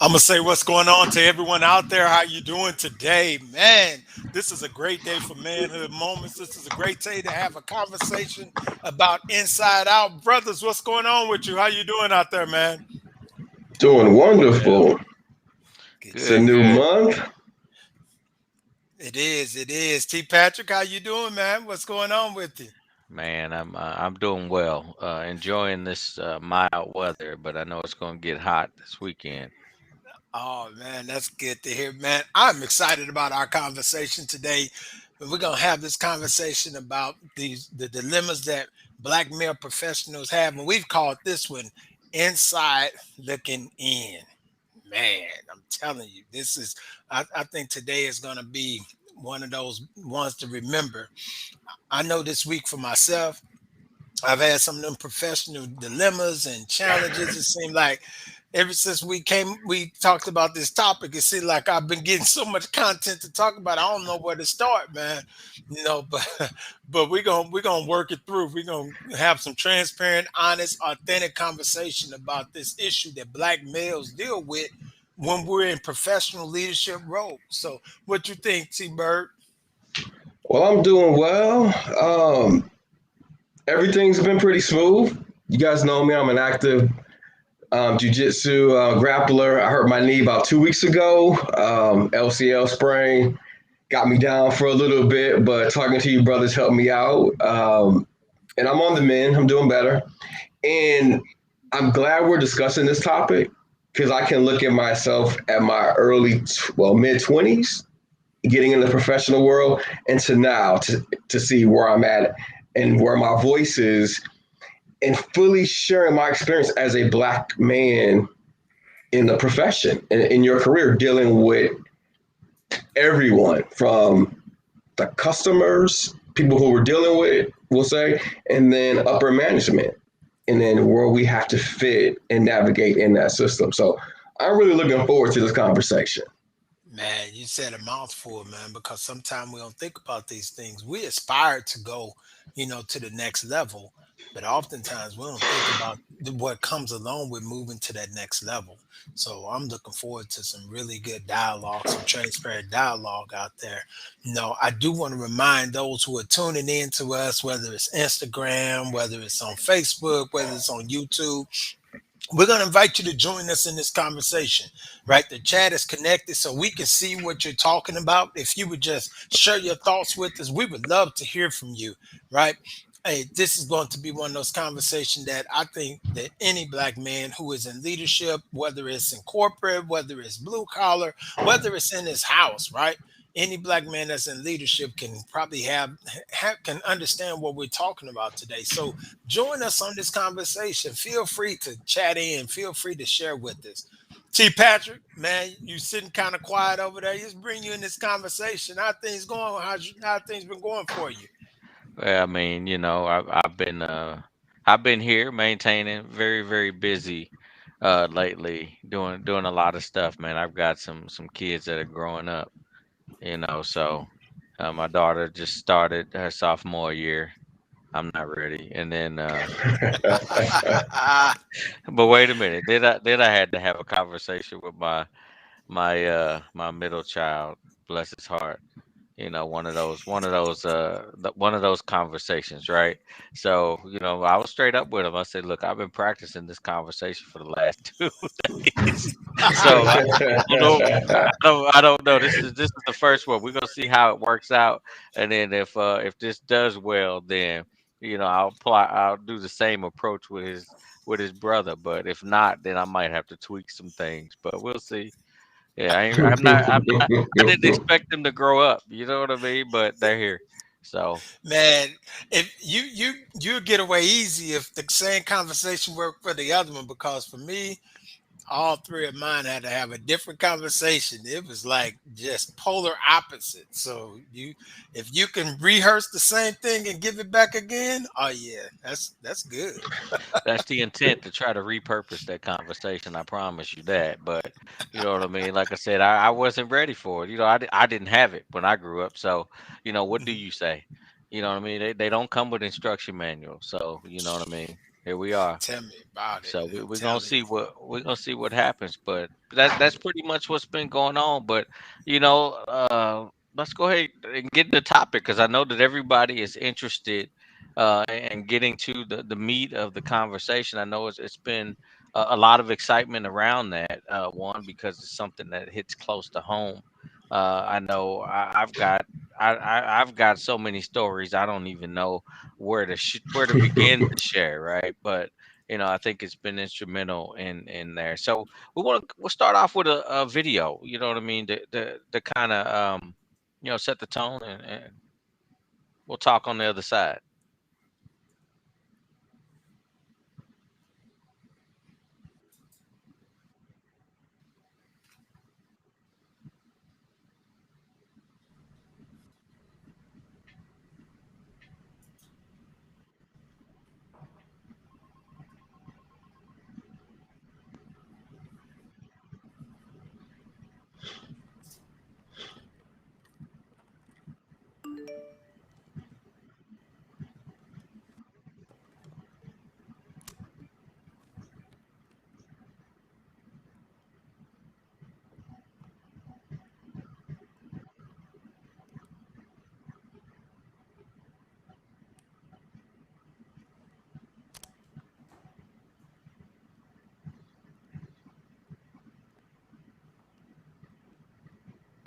I'm gonna say what's going on to everyone out there. How you doing today, man? This is a great day for manhood moments. This is a great day to have a conversation about inside out, brothers. What's going on with you? How you doing out there, man? Doing Well, wonderful. Good It's a to good, new hear. good. month. It is. It is. T. Patrick, how you doing, man? What's going on with you? Man, I'm doing well. Enjoying this mild weather, but I know it's going to get hot this weekend. Oh man, that's good to hear, man. I'm excited about our conversation today. We're gonna have this conversation about the dilemmas that black male professionals have, and we've called this one "Inside Looking In." Man, I'm telling you, this is. I think today is gonna be one of those ones to remember. I know this week for myself. I've had some of them professional dilemmas and challenges. It seemed like ever since we talked about this topic, it seemed like I've been getting so much content to talk about. I don't know where to start, man. But but we're gonna work it through. We're gonna have some transparent, honest, authentic conversation about this issue that black males deal with when we're in professional leadership roles. So, what you think, T. Bird? Well, I'm doing well. Everything's been pretty smooth. You guys know me. I'm an active jiu-jitsu grappler. I hurt my knee about 2 weeks ago. LCL sprain got me down for a little bit, but talking to you brothers helped me out. And I'm on the mend. I'm doing better. And I'm glad we're discussing this topic because I can look at myself at my mid 20s, getting in the professional world, and to now to see where I'm at and where my voice is, and fully sharing my experience as a black man in the profession and in your career, dealing with everyone from the customers, people who we're dealing with, we'll say, and then upper management, and then where we have to fit and navigate in that system. So I'm really looking forward to this conversation. Man, you said a mouthful, man, because sometimes we don't think about these things. We aspire to go, to the next level, but oftentimes we don't think about what comes along with moving to that next level. So I'm looking forward to some really good dialogue, some transparent dialogue out there. I do want to remind those who are tuning in to us, whether it's Instagram, whether it's on Facebook, whether it's on YouTube, we're going to invite you to join us in this conversation, right? The chat is connected so we can see what you're talking about. If you would just share your thoughts with us, we would love to hear from you, right? Hey, this is going to be one of those conversations that I think that any black man who is in leadership, whether it's in corporate, whether it's blue collar, whether it's in his house, right? Any black man that's in leadership can probably can understand what we're talking about today. So join us on this conversation. Feel free to chat in. Feel free to share with us. T. Patrick, man, you sitting kind of quiet over there. Just bring you in this conversation. How things going? How things been going for you? Well, I mean, I've been here maintaining very busy lately, doing a lot of stuff, man. I've got some kids that are growing up, so my daughter just started her sophomore year. I'm not ready. And then but wait a minute. Did I had to have a conversation with my middle child, bless his heart. One of those conversations, right? So, I was straight up with him. I said, "Look, I've been practicing this conversation for the last 2 days." So, I don't know. This is the first one. We're gonna see how it works out, and then if this does well, then I'll do the same approach with his brother. But if not, then I might have to tweak some things. But we'll see. Yeah, I didn't expect them to grow up. You know what I mean? But they're here. So Man, if you get away easy if the same conversation worked for the other one, because for me, all three of mine had to have a different conversation. It was like just polar opposites. So if you can rehearse the same thing and give it back again, oh yeah, that's good. that's the intent, to try to repurpose that conversation. I promise you that. But you know what I mean? Like I said, I wasn't ready for it. I didn't have it when I grew up. So, what do Mhm. you say? You know what I mean? They don't come with instruction manuals. So, you know what I mean? Here we are. Tell me about it. So I'm we're gonna telling see you. what happens, but that's pretty much what's been going on. But let's go ahead and get the topic because I know that everybody is interested in getting to the meat of the conversation. I know it's been a lot of excitement around that one because it's something that hits close to home. I know I've got so many stories I don't even know where to begin to share, right? But I think it's been instrumental in there. So we'll start off with a video. You know what I mean? The kind of set the tone, and we'll talk on the other side.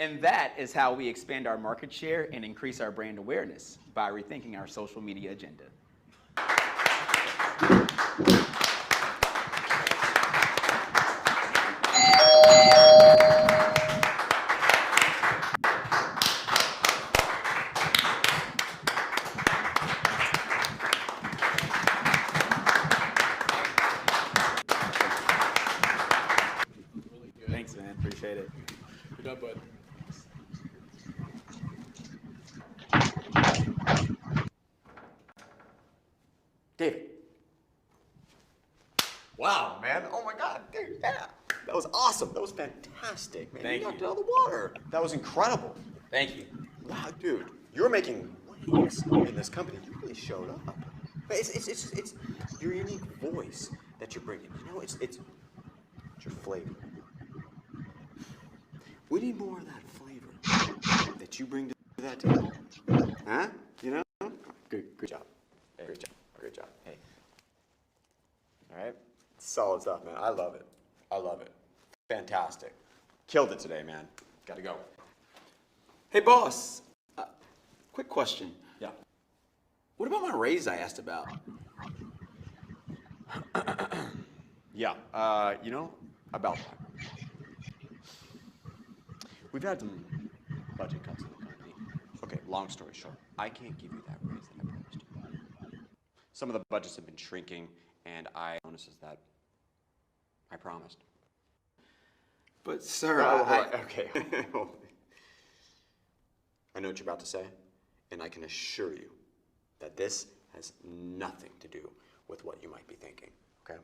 And that is how we expand our market share and increase our brand awareness by rethinking our social media agenda. Thanks, man. Appreciate it. Good job, bud. David. Wow, man. Oh my God, dude, yeah. That was awesome. That was fantastic, man. Thank you knocked you. it out of the water. That was incredible. Thank you. Wow, dude. You're making waves in this company. You really showed up. But it's your unique voice that you're bringing. It's your flavor. We need more of that flavor that you bring to that table. Huh? Good job. Great job. Hey. All right. Solid stuff, man. I love it. Fantastic. Killed it today, man. Gotta go. Hey, boss. Quick question. Yeah. What about my raise I asked about? Yeah. About that. We've had some budget cuts in the company. Okay, long story short, I can't give you that raise that I promised you. Some of the budgets have been shrinking, and bonuses that I promised. But, sir, Okay. I know what you're about to say, and I can assure you that this has nothing to do with what you might be thinking, okay?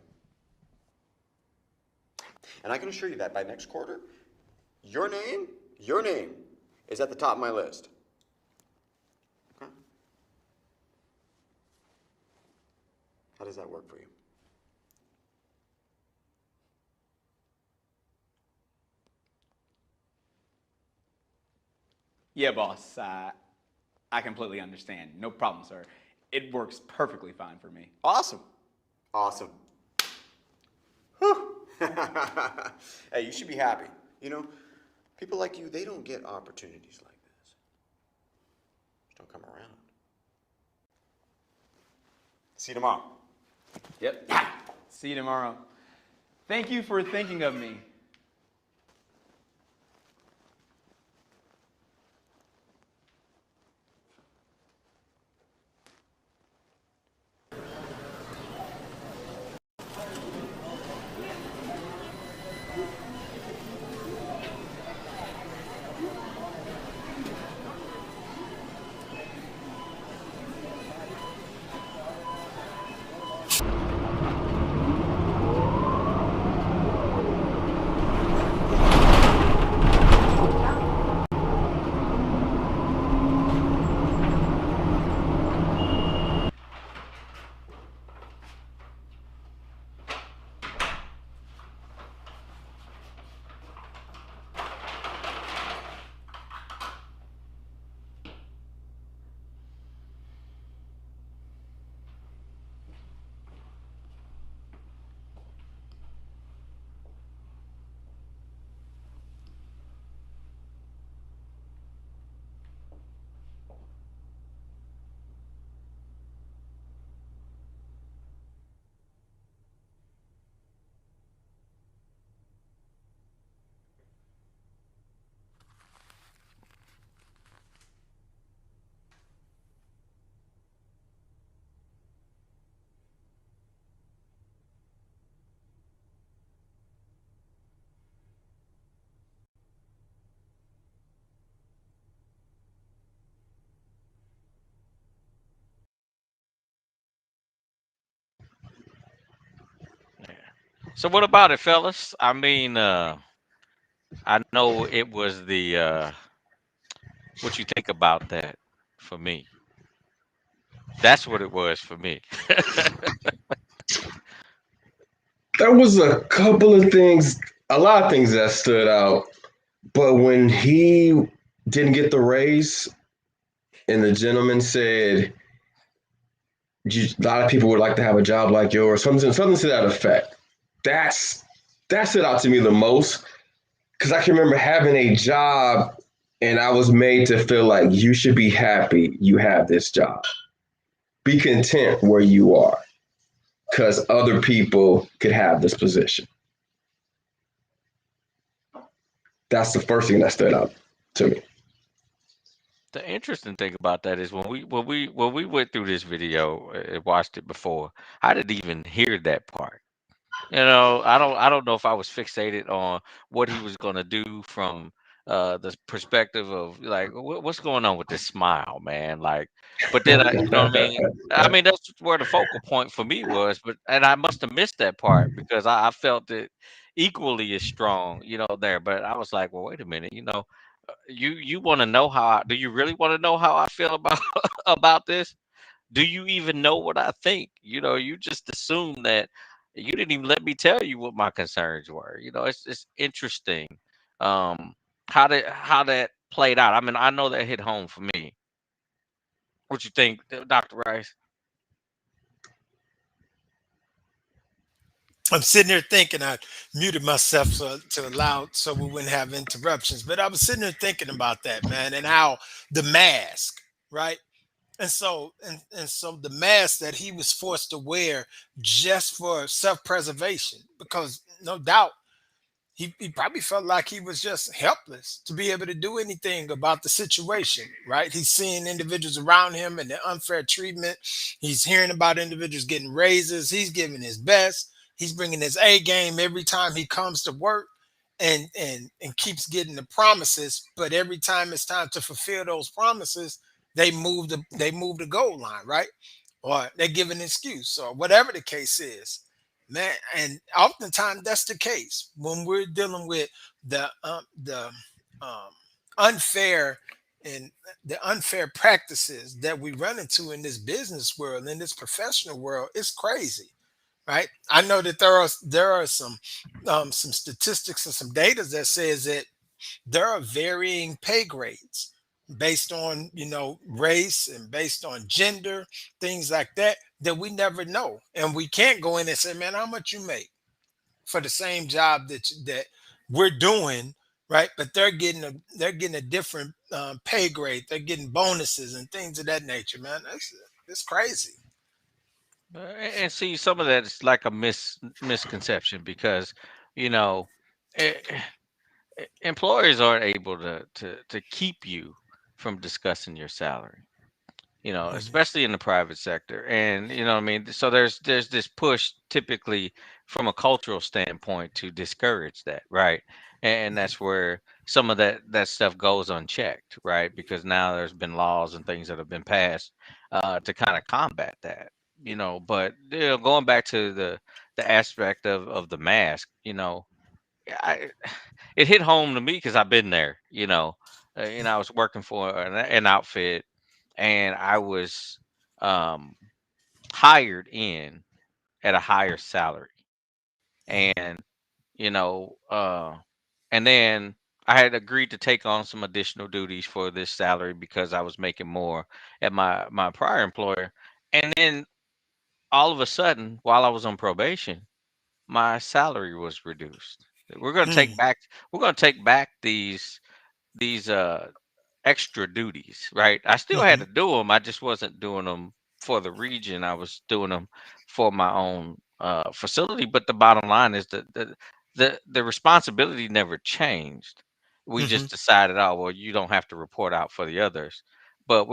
And I can assure you that by next quarter, your name is at the top of my list. Okay? How does that work for you? Yeah, boss. I completely understand. No problem, sir. It works perfectly fine for me. Awesome. Whew. Hey, you should be happy. People like you, they don't get opportunities like this. Just don't come around. See you tomorrow. Yep. See you tomorrow. Thank you for thinking of me. So what about it, fellas? I mean, I know it was the what you think about that for me. That's what it was for me. There was a couple of things, a lot of things that stood out. But when he didn't get the raise, and the gentleman said, a lot of people would like to have a job like yours, something to that effect. That's that stood out to me the most because I can remember having a job and I was made to feel like you should be happy you have this job. Be content where you are because other people could have this position. That's the first thing that stood out to me. The interesting thing about that is when we went through this video and watched it before, I didn't even hear that part. I don't know if I was fixated on what he was gonna do from the perspective of like what's going on with this smile, man. Like, but then what I mean. I mean that's where the focal point for me was, but and I must have missed that part because I felt it equally as strong, there. But I was like, well, wait a minute, you want to know do you really want to know how I feel about about this? Do you even know what I think? You just assume that you didn't even let me tell you what my concerns were. It's interesting um how that played out. I mean, I know that hit home for me. What you think, Dr. Rice? I'm sitting here thinking I muted myself to allow so we wouldn't have interruptions. But I was sitting there thinking about that, man, and how the mask, right? And so the mask that he was forced to wear just for self-preservation, because no doubt he probably felt like he was just helpless to be able to do anything about the situation, right? He's seeing individuals around him and the unfair treatment. He's hearing about individuals getting raises. He's giving his best. He's bringing his A game every time he comes to work, and keeps getting the promises. But every time it's time to fulfill those promises, they move the goal line, right? Or they give an excuse or whatever the case is, man. And oftentimes that's the case when we're dealing with the um, unfair and the unfair practices that we run into in this business world, in this professional world. It's crazy, right? I know that there are some statistics and some data that says that there are varying pay grades based on race and based on gender, things like that we never know, and we can't go in and say, man, how much you make for the same job that we're doing, right? But they're getting a different pay grade. They're getting bonuses and things of that nature, man. That's crazy. And see, some of that is like a misconception because you know eh, employers aren't able to keep you from discussing your salary, Mhm. especially in the private sector. And what I mean, so there's this push typically from a cultural standpoint to discourage that, right? And that's where some of that stuff goes unchecked, right? Because now there's been laws and things that have been passed to kind of combat that, But going back to the aspect of the mask, I, it hit home to me because I've been there, I was working for an outfit, and I was um, hired in at a higher salary, and you know, uh, and then I had agreed to take on some additional duties for this salary because I was making more at my prior employer, and then all of a sudden, while I was on probation, my salary was reduced. We're going to take Mhm. back. We're going to take back these extra duties, right? I still had Mhm. to do them. I just wasn't doing them for the region. I was doing them for my own facility. But the bottom line is that the responsibility never changed. We Mhm. just decided, oh well, you don't have to report out for the others. But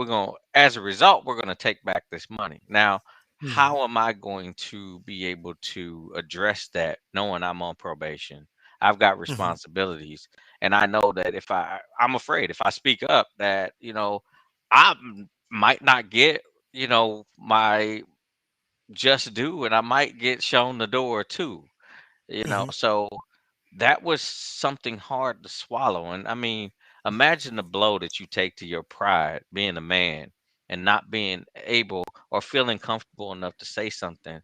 as a result, we're gonna take back this money. Now, Mhm. how am I going to be able to address that knowing I'm on probation? I've got Mhm. responsibilities, and I know that if I'm afraid if I speak up that I might not get my just due, and I might get shown the door too. you know. Hmm. So that was something hard to swallow. And I mean, imagine the blow that you take to your pride, being a man, and not being able or feeling comfortable enough to say something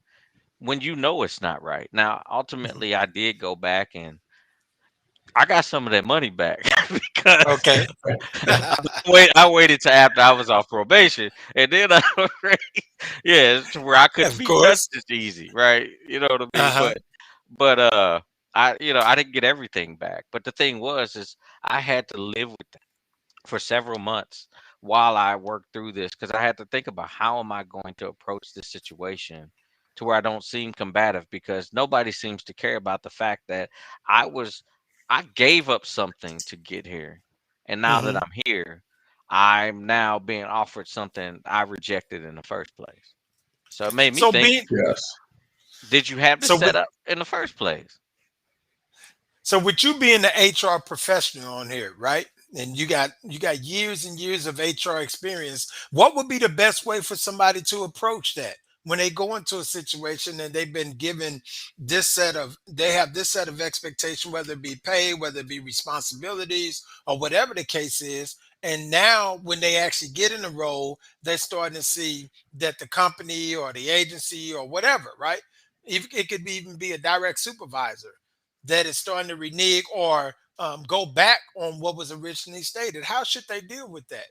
when you know it's not right. Now, Hmm. ultimately, I did go back and I got some of that money back because Okay. I waited till after I was off probation, and then I yeah, to where I couldn't Of be touched course. as easy, right? You know what I mean? Uh-huh. But I didn't get everything back. But the thing was, is I had to live with that for several months while I worked through this because I had to think about how am I going to approach this situation to where I don't seem combative because nobody seems to care about the fact that I was I gave up something to get here. And now that Hmm. I'm here, I'm now being offered something I rejected in the first place. So it made me So think, being Yes. did you have this so with set up in the first place? So with you being the HR professional on here, right? And you got years and years of HR experience. What would be the best way for somebody to approach that when they go into a situation and they've been given they have this set of expectation, whether it be pay, whether it be responsibilities, or whatever the case is. And now when they actually get in the role, they're starting to see that the company or the agency or whatever, right? It could be even be a direct supervisor that is starting to renege or go back on what was originally stated. How should they deal with that?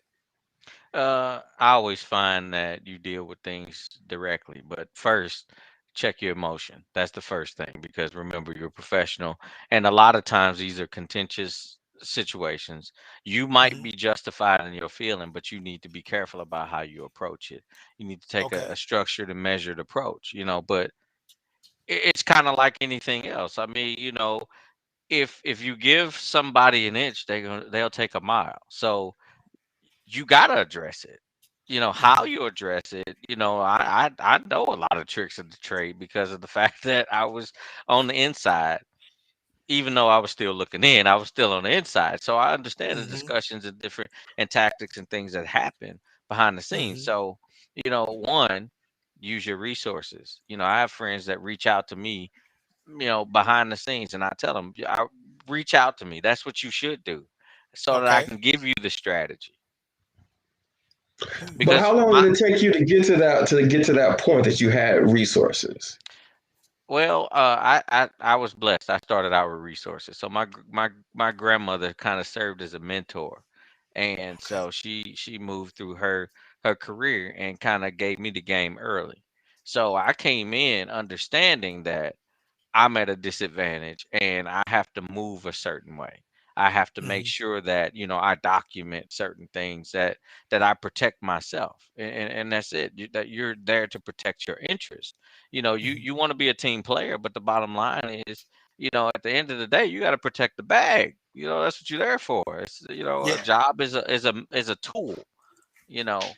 I always find that you deal with things directly, but first, check your emotion. That's the first thing because remember, you're a professional, and a lot of times these are contentious situations. You might Hmm. be justified in your feeling, but you need to be careful about how you approach it. You need to take Okay. a structured and measured approach, but it's kind of like anything else. I mean, if you give somebody an inch, they'll take a mile. So you gotta address it. How Hmm. you address it. I know a lot of tricks of the trade because of the fact that I was on the inside. Even though I was still looking in, I was still on the inside. So I understand the Hmm. discussions and different and tactics and things that happen behind the scenes. Hmm. So, one, use your resources. I have friends that reach out to me, behind the scenes, and I tell them, reach out to me. That's what you should do, so that I Okay. can give you the strategy. But Because how long my did it take you to get to that point that you had resources? Well, I was blessed. I started out with resources. So my grandmother kind of served as a mentor, and Okay. so she moved through her career and kind of gave me the game early. So I came in understanding that I'm at a disadvantage and I have to move a certain way. I have to make Hmm. sure that, I document certain things that I protect myself. And that's it. That you're there to protect your interest. You Hmm. want to be a team player, but the bottom line is, at the end of the day, you got to protect the bag. That's what you're there for. It's, a Yeah. job is a tool, you know.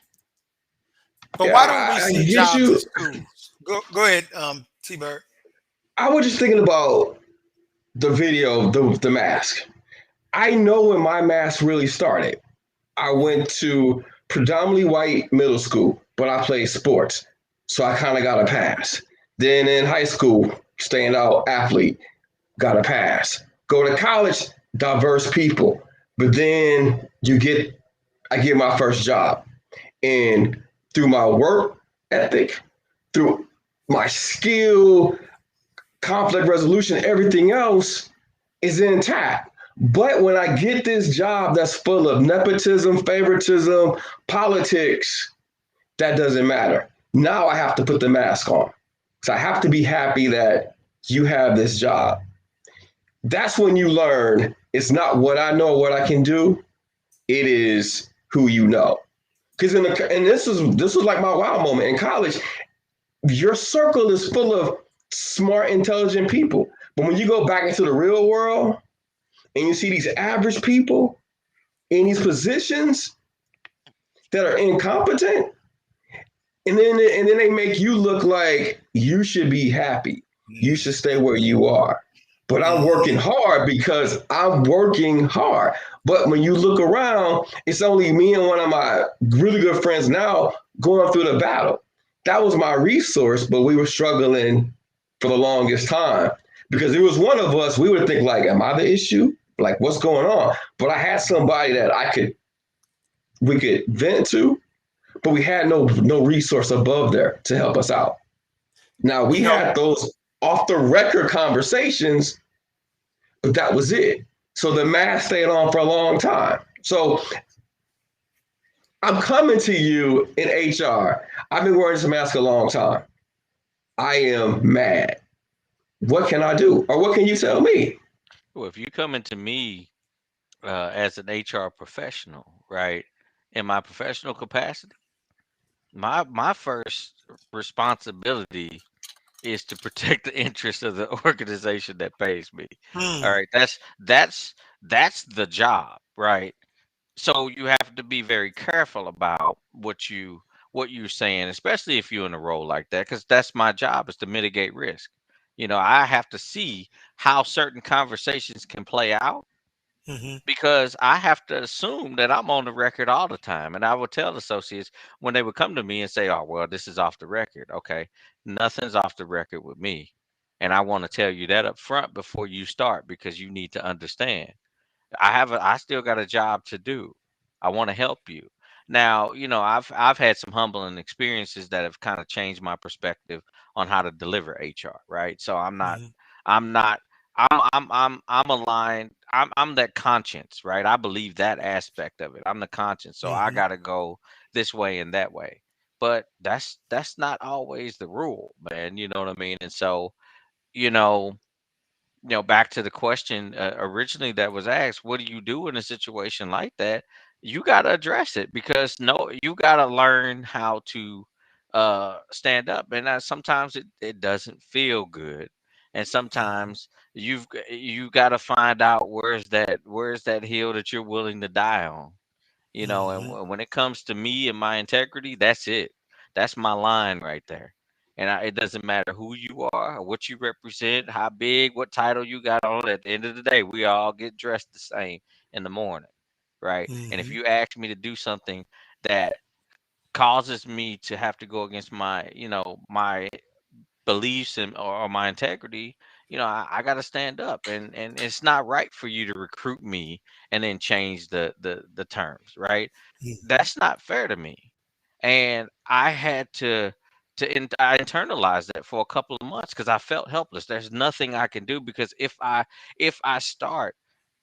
But Yeah, why don't we I see get jobs you. as tools? Go ahead, T Bird. I was just thinking about the video, the mask. I know when my mask really started. I Hmm. went to predominantly white middle school, but I played sports, so I kind of got a pass. Then in high school, standout athlete, got a pass. Go to college, diverse people. But then I get my first job. And through my work ethic, through my skill, conflict resolution, everything else is intact. But when I get this job that's full of nepotism, favoritism, politics, that doesn't matter. Now I have to put the mask on. So I have to be happy that you have this job. That's when you learn it's not what I know, what I can do. It is who you know. Because and this was like my wow moment in college. Your circle is full of smart, intelligent people. But when you go back into the real world and you see these average people in these positions that are incompetent, and then they make you look like you should be happy. You should stay where you are. But I'm working Hmm. hard because I'm working hard. But when you look around, it's only me and one of my really good friends now going through the battle. That was my resource, but we were struggling for the longest time. Because it was one of us, we would think like, am I the issue? Like, what's going on? But I had somebody that we could vent to, but we had no resource above there to help us out. Now we You know, had those off the record conversations, but that was it. So the mask stayed on for a long time. So I'm coming to you in HR. I've been wearing this mask a long time. I am mad. What can I do? Or what can you tell me? Well, if you come into me as an HR professional, right, in my professional capacity, my first responsibility is to protect the interest of the organization that pays me. All mm, right, that's the job, right? So you have to be very careful about what you're saying, especially if you're in a role like that, because that's my job is to mitigate risk. I have to see how certain conversations can play out hmm because I have to assume that I'm on the record all the time. And I would tell associates when they would come to me and say, "Oh, well, this is off the record." Okay, nothing's off the record with me. And I want to tell you that up front before you start because you need to understand. I still got a job to do. I want to help you. Now, I've had some humbling experiences that have kind of changed my perspective on how to deliver HR, right? So hmm I'm not I'm aligned. I'm that conscience, right? I believe that aspect of it. I'm the conscience. So I hmm got to go this way and that way. But that's not always the rule, man, you know what I mean? And so, you know, back to the question originally that was asked, what do you do in a situation like that? You got to address it because no, you got to learn how to stand up. And sometimes it doesn't feel good. And hmm sometimes you got to find out where's that hill that you're willing to die on. And hmm when it comes to me and my integrity, that's it. That's my line right there. And it doesn't matter who you are, or what you represent, how big, what title you got on. At the end of the day, we all get dressed the same in the morning, right? And if hmm you ask me to do something that causes me to have to go against my beliefs or my integrity, I got to stand up, and it's not right for you to recruit me and then change the terms, right? That's not fair to me. And I had I internalized that for a couple of months because I felt helpless. There's nothing I can do because if I start,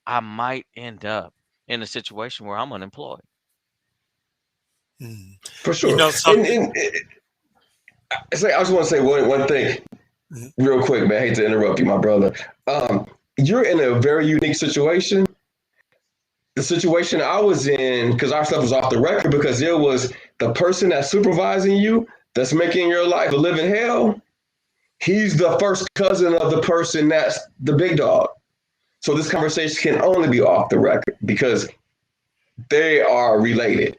I might end up in a situation where I'm unemployed. hmm For You sure. know something? And it's like, I just want to say one thing Mhm. real quick, man. I hate to interrupt you, my brother. Um, you're in a very unique situation. The situation I was in, because our stuff was off the record, because it was the person that's supervising you, that's making your life a living hell. He's the first cousin of the person that's the big dog. So this conversation can only be off the record because they are related.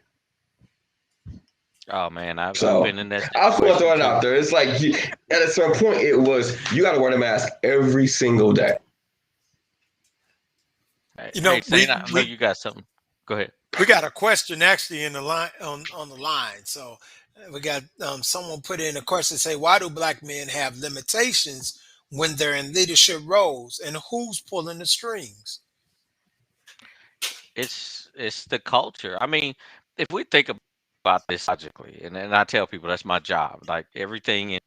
Oh man, I've So been in that I just want to situation throw it too. out there. It's like at a certain point, it was you got to wear the mask every single day. Hey, You know, hey, Saint, I know you got something. Go ahead. we got a question actually in the line on the line. So we got someone put in a question say, why do black men have limitations when they're in leadership roles, and who's pulling the strings? It's the culture. I mean, if we think about this logically, and I tell people that's my job. Like everything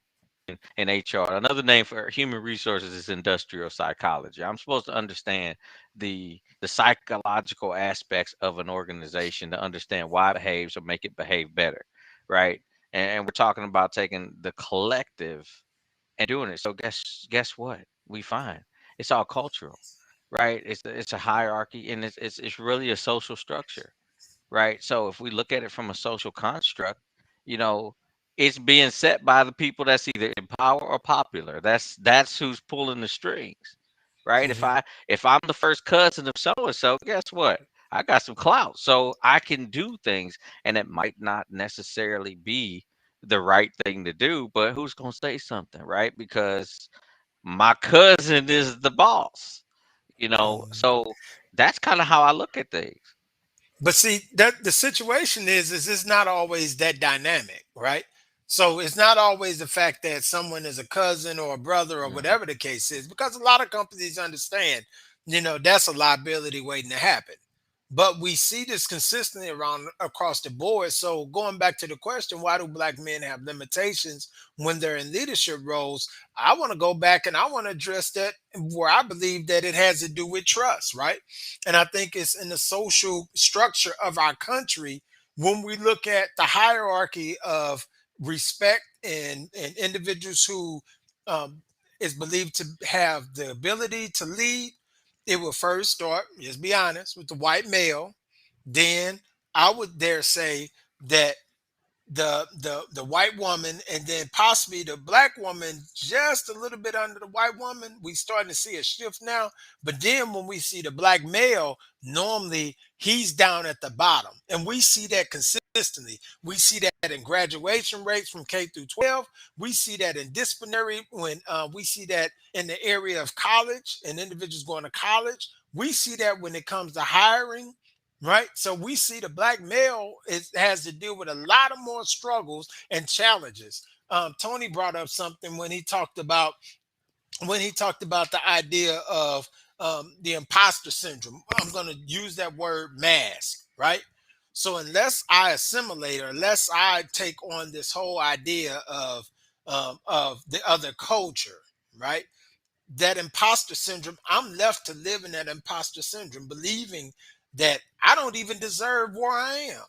in HR, another name for human resources is industrial psychology. I'm supposed to understand the psychological aspects of an organization to understand why it behaves or make it behave better, right? And we're talking about taking the collective and doing it. So guess what? We find it's all cultural, right? It's a hierarchy and it's really a social structure, right? So if we look at it from a social construct, you know, it's being set by the people that's either in power or popular. That's who's pulling the strings, right? If Hmm I if I'm the first cousin of so and so, guess what? I got some clout, so I can do things, and it might not necessarily be the right thing to do, but who's gonna say something, right? Because my cousin is the boss, so that's kind of how I look at things. But see, that the situation is it's not always that dynamic, right? So it's not always the fact that someone is a cousin or a brother or Mhm. whatever the case is, because a lot of companies understand, that's a liability waiting to happen. But we see this consistently around across the board. So going back to the question, why do black men have limitations when they're in leadership roles? I want to go back and I want to address that where I believe that it has to do with trust, right? And I think it's in the social structure of our country when we look at the hierarchy of respect and individuals who um, is believed to have the ability to lead, it will first start, just be honest, with the white male. Then I would dare say that the white woman, and then possibly the black woman just a little bit under the white woman. We starting to see a shift now. But then when we see the black male, normally he's down at the bottom, and we see that consistently. We see that in graduation rates from K through 12. We see that in disciplinary when we see that in the area of college and individuals going to college. We see that when it comes to hiring, right? So we see the black male has to deal with a lot of more struggles and challenges. Tony brought up something when he talked about the idea of the imposter syndrome. I'm going to use that word mask, right? So unless I assimilate or unless I take on this whole idea of the other culture, right? That imposter syndrome, I'm left to live in that imposter syndrome, believing that I don't even deserve where I am,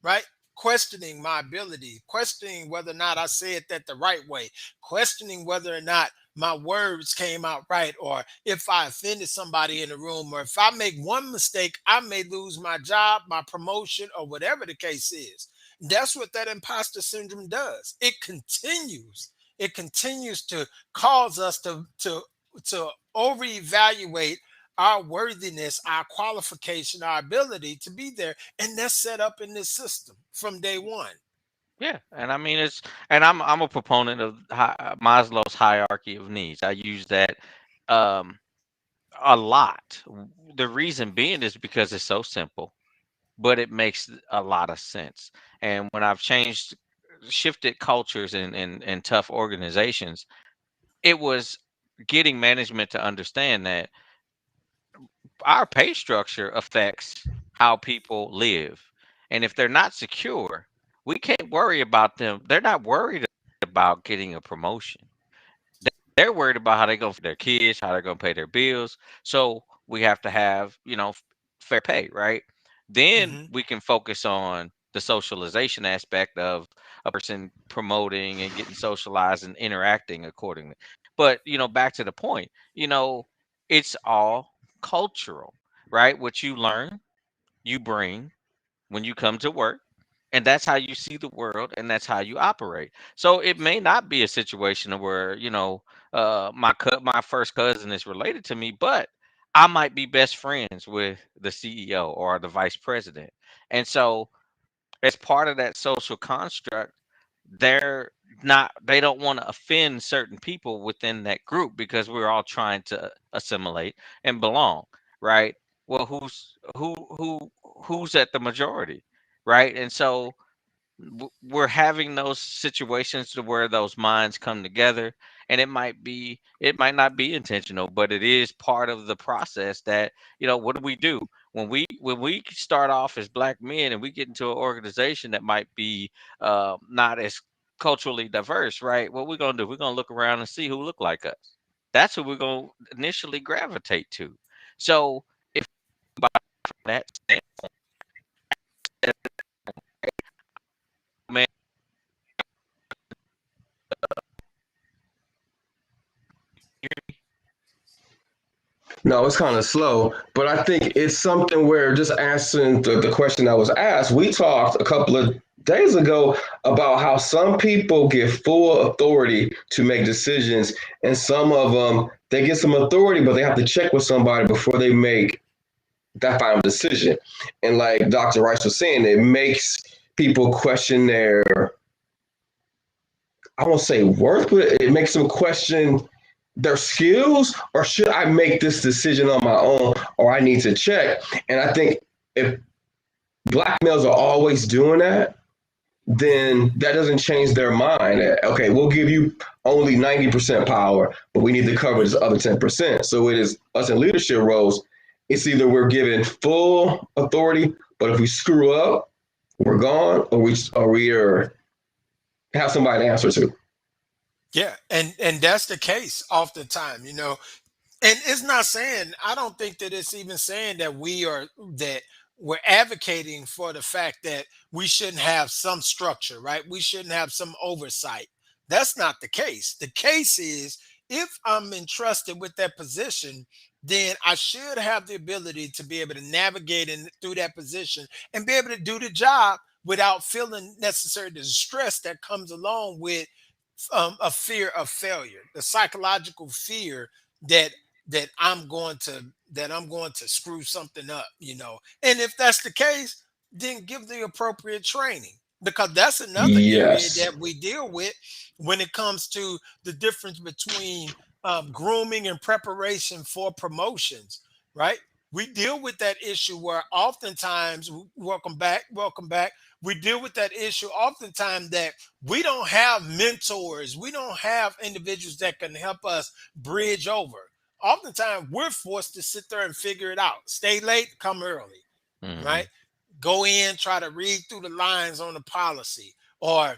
right? Questioning my ability, questioning whether or not I said that the right way, questioning whether or not my words came out right, or if I offended somebody in the room, or if I make one mistake, I may lose my job, my promotion, or whatever the case is. That's what that imposter syndrome does. It continues to cause us to over evaluate our worthiness, our qualification, our ability to be there. And that's set up in this system from day one. Yeah, and I mean and I'm a proponent of Maslow's hierarchy of needs. I use that um, a lot. The reason being is because it's so simple, but it makes a lot of sense. And when I've shifted cultures in tough organizations, it was getting management to understand that our pay structure affects how people live. And if they're not secure, we can't worry about them. They're not worried about getting a promotion. They're worried about how they're going to feed their kids, how they're going to pay their bills. So we have to have, fair pay, right? Then Hmm. we can focus on the socialization aspect of a person promoting and getting socialized and interacting accordingly. But, back to the point, it's all cultural, right? What you learn, you bring when you come to work, and that's how you see the world, and that's how you operate. So it may not be a situation of where my first cousin is related to me, but I might be best friends with the CEO or the vice president. And so as part of that social construct, they're they don't want to offend certain people within that group because we're all trying to assimilate and belong, right? Well, who's at the majority, right? And so we're having those situations to where those minds come together, and it might not be intentional, but it is part of the process. That what do we do when we start off as black men and we get into an organization that might be not as culturally diverse, right? What we're going to do, we're going to look around and see who look like us. That's who we're going to initially gravitate to. So if that man, No, it's kind of slow, but I think it's something where just answering the question that was asked, we talked a couple of days ago about how some people get full authority to make decisions, and some of them, they get some authority, but they have to check with somebody before they make that final decision. And like Dr. Rice was saying, it makes people question their, I won't say worth, but it makes them question their skills, or should I make this decision on my own, or I need to check. And I think if black males are always doing that, then that doesn't change their mind. Okay, we'll give you only 90% power, but we need to cover this other 10%. So it is us in leadership roles, it's either we're given full authority, but if we screw up, we're gone, or we have somebody to answer to. Yeah, and that's the case oftentimes, and it's not saying, I don't think that it's even saying that that we're advocating for the fact that we shouldn't have some structure, right? We shouldn't have some oversight. That's not the case. The case is, if I'm entrusted with that position, then I should have the ability to be able to navigate through that position and be able to do the job without feeling necessarily the stress that comes along with a fear of failure, the psychological fear that I'm going to screw something up. And if that's the case, then give the appropriate training, because that's another area Yes. that we deal with when it comes to the difference between grooming and preparation for promotions, right? We deal with that issue where oftentimes, welcome back. We deal with that issue oftentimes that we don't have mentors, we don't have individuals that can help us bridge over. Oftentimes, we're forced to sit there and figure it out. Stay late, come early, right? Hmm. Go in, try to read through the lines on the policy, or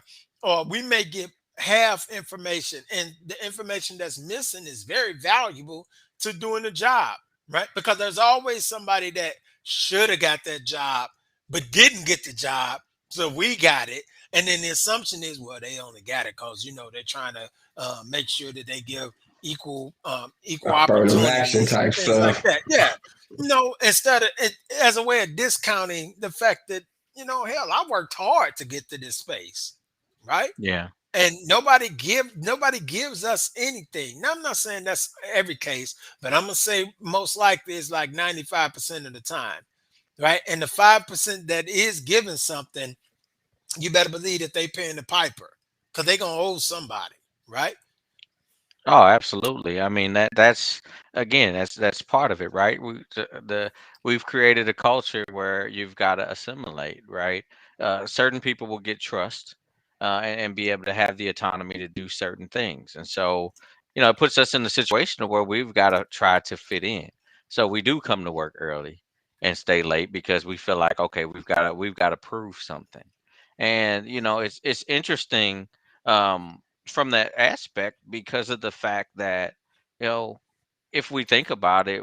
we may get half information, and the information that's missing is very valuable to doing the job, right? Because there's always somebody that should have got that job but didn't get the job, so we got it. And then the assumption is, well, they only got it because they're trying to make sure that they give equal Affirmative action opportunities and type things like stuff. that. Yeah, instead of it as a way of discounting the fact that, hell, I worked hard to get to this space, right? Yeah. And nobody gives us anything. Now, I'm not saying that's every case, but I'm gonna say most likely it's like 95% of the time, right? And the 5% that is given something, you better believe that they paying the piper, because they gonna owe somebody, right? Oh, absolutely. I mean, that's again, that's part of it, right? We've created a culture where you've got to assimilate, right? Certain people will get trust, and be able to have the autonomy to do certain things, and so it puts us in a situation where we've got to try to fit in. So we do come to work early and stay late because we feel like, okay, we've got to prove something, and it's interesting. From that aspect because of the fact that you know if we think about it,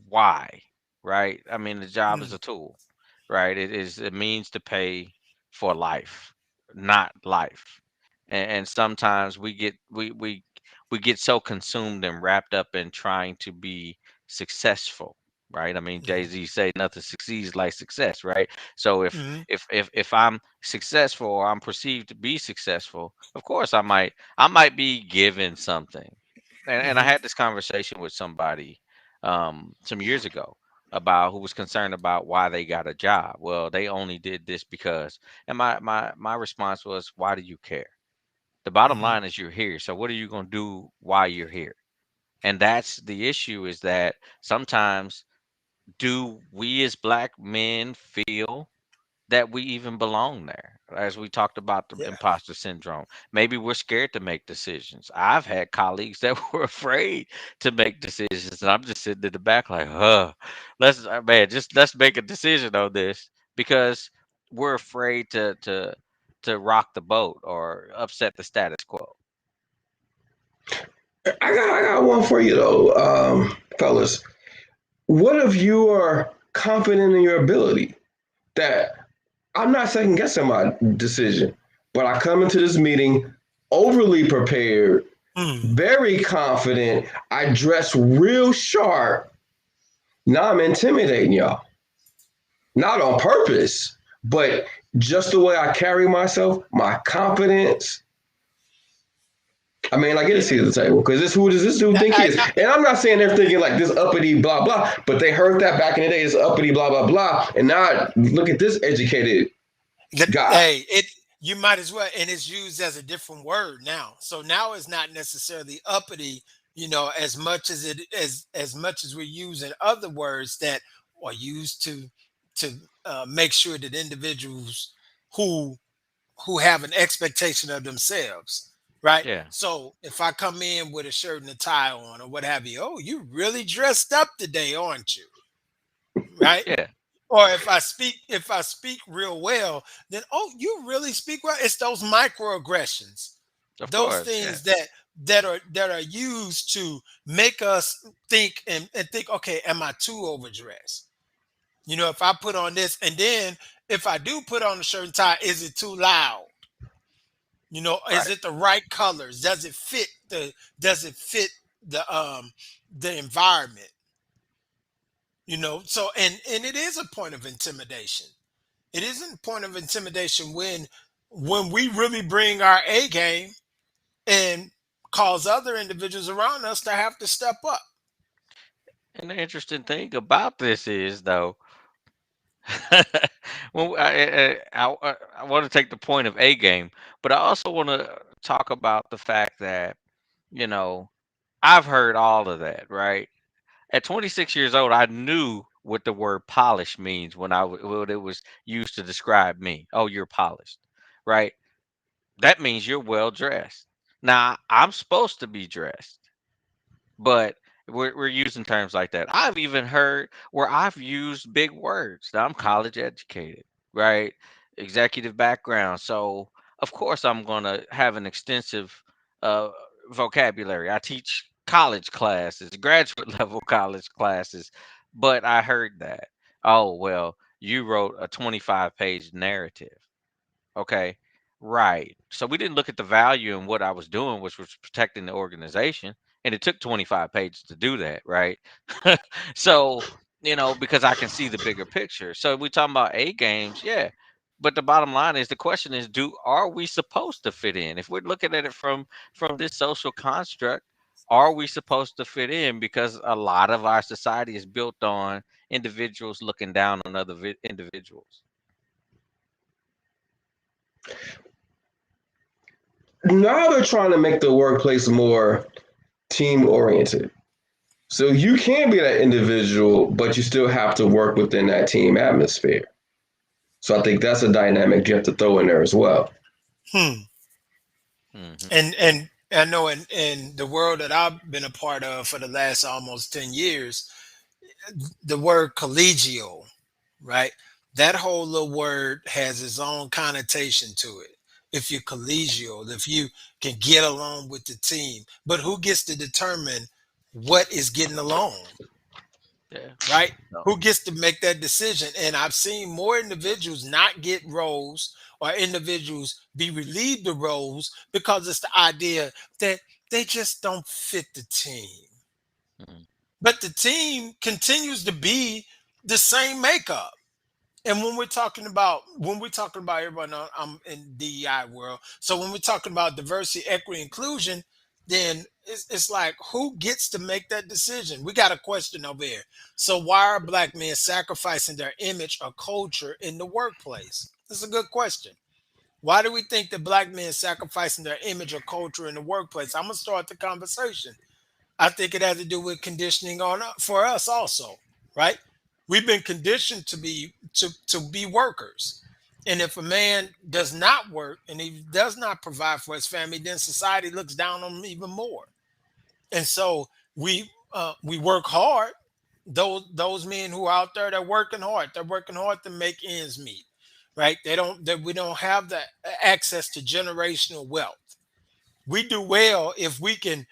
why, right? I mean, the job is Mm, a tool, right? It means to pay for life, not life. And sometimes we get so consumed and wrapped up in trying to be successful, right? I mean, mhm, Jay-Z say nothing succeeds like success, right? So if mhm, if if if I'm successful or I'm perceived to be successful, of course I might be given something. And I mhm, had this conversation with somebody some years ago about who was concerned about why they got a job. Well, they only did this because, and my response was, why do you care? The bottom mhm, line is you're here. So what are you going to do while you're here? And that's the issue is that sometimes do we as black men feel that we even belong there. As we talked about the yeah. imposter syndrome, maybe we're scared to make decisions. I've had colleagues that were afraid to make decisions, and I'm just sitting in the back like, huh, man, just let's make a decision on this because we're afraid to rock the boat or upset the status quo. I got one for you though, fellas. What if you are confident in your ability? That I'm not second guessing my decision, but I come into this meeting overly prepared, Mm, very confident. I dress real sharp. Now I'm intimidating y'all. Not on purpose, but just the way I carry myself, my confidence. I mean, I get a yeah. seat at the table because this who does this dude think he is? I, And I'm not saying they're thinking like this uppity blah blah, but they heard that back in the day, this uppity blah blah blah, and now look at this educated guy. Hey, you might as well, and it's used as a different word now. So now it's not necessarily uppity, as much as we're using other words that are used to make sure that individuals who who have an expectation of themselves, right? Yeah. So if I come in with a shirt and a tie on or what have you, oh, you really dressed up today, aren't you? Right? Yeah. Or if I speak real well, then oh, you really speak well. It's those microaggressions, Of those course. Yeah. things that are used to make us think and think, okay, am I too overdressed? If I put on this, and then if I do put on a shirt and tie, is it too loud? Is Right. it the right colors? Does it fit the environment? So and it is a point of intimidation. It isn't a point of intimidation when we really bring our A game and cause other individuals around us to have to step up. And the interesting thing about this is, though, well, I want to take the point of A game, but I also want to talk about the fact that, you know, I've heard all of that, right? At 26 years old, I knew what the word polish means when it was used to describe me. Oh, you're polished, right? That means you're well dressed. Now, I'm supposed to be dressed, but we're using terms like that. I've even heard where I've used big words. Now, I'm college educated, right? Executive background. So, of course, I'm going to have an extensive uh, vocabulary. I teach college classes, graduate level college classes. But I heard that, oh, well, you wrote a 25-page narrative. Okay. Right. So we didn't look at the value in what I was doing, which was protecting the organization. And it took 25 pages to do that. Right. So, because I can see the bigger picture. So we talking about A games. Yeah. But the bottom line is the question is, are we supposed to fit in? If we're looking at it from this social construct, are we supposed to fit in? Because a lot of our society is built on individuals looking down on other individuals. Now they're trying to make the workplace more team oriented. So you can be that individual, but you still have to work within that team atmosphere. So I think that's a dynamic you have to throw in there as well. Hmm. Hmm. And I know in the world that I've been a part of for the last almost 10 years, the word collegial, right? That whole little word has its own connotation to it. If you're collegial, if you can get along with the team, but who gets to determine what is getting along, Yeah. right? No. Who gets to make that decision? And I've seen more individuals not get roles or individuals be relieved of roles because it's the idea that they just don't fit the team. Mm. But the team continues to be the same makeup. And when we're talking about everyone, I'm in DEI world. So when we're talking about diversity, equity, inclusion, then it's like who gets to make that decision? We got a question over here. So why are black men sacrificing their image or culture in the workplace? This is a good question. Why do we think that black men sacrificing their image or culture in the workplace? I'm gonna start the conversation. I think it has to do with conditioning on for us also, right? We've been conditioned to be workers. And if a man does not work and he does not provide for his family, then society looks down on him even more. And so we work hard. Those men who are out there, they're working hard. They're working hard to make ends meet, right? We don't have the access to generational wealth. We do well if we can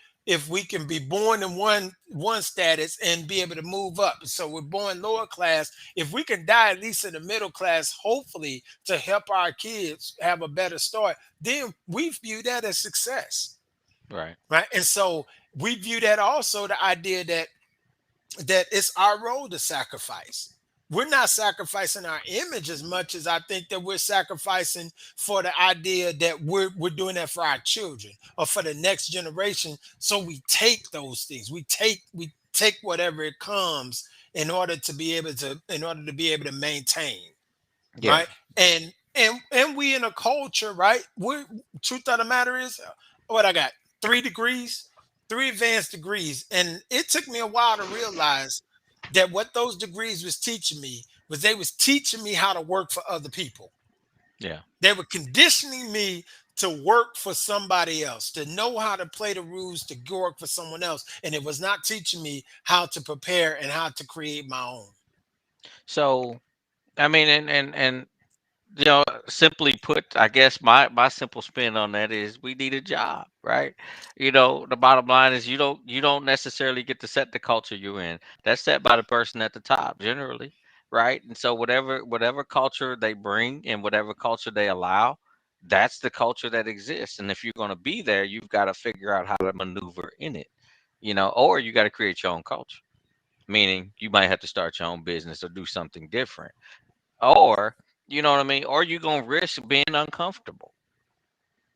be born in one status and be able to move up. So we're born lower class. If we can die at least in the middle class, hopefully to help our kids have a better start, then we view that as success, Right. right? And so we view that also the idea that it's our role to sacrifice. We're not sacrificing our image as much as I think that we're sacrificing for the idea that we're doing that for our children or for the next generation. So we take those things. We take whatever it comes in order to be able to maintain, Yeah. right? And we in a culture, right? We Truth of the matter is, what I got 3 degrees, 3 advanced degrees, and it took me a while to realize that what those degrees was teaching me was they was teaching me how to work for other people. Yeah. They were conditioning me to work for somebody else, to know how to play the rules to work for someone else. And it was not teaching me how to prepare and how to create my own. So I mean, and simply put, I guess my simple spin on that is we need a job, right? The bottom line is you don't necessarily get to set the culture you're in. That's set by the person at the top generally, right? And so whatever culture they bring and whatever culture they allow, that's the culture that exists. And if you're going to be there, you've got to figure out how to maneuver in it, or you got to create your own culture. Meaning you might have to start your own business or do something different, or you know what I mean, or you're gonna risk being uncomfortable,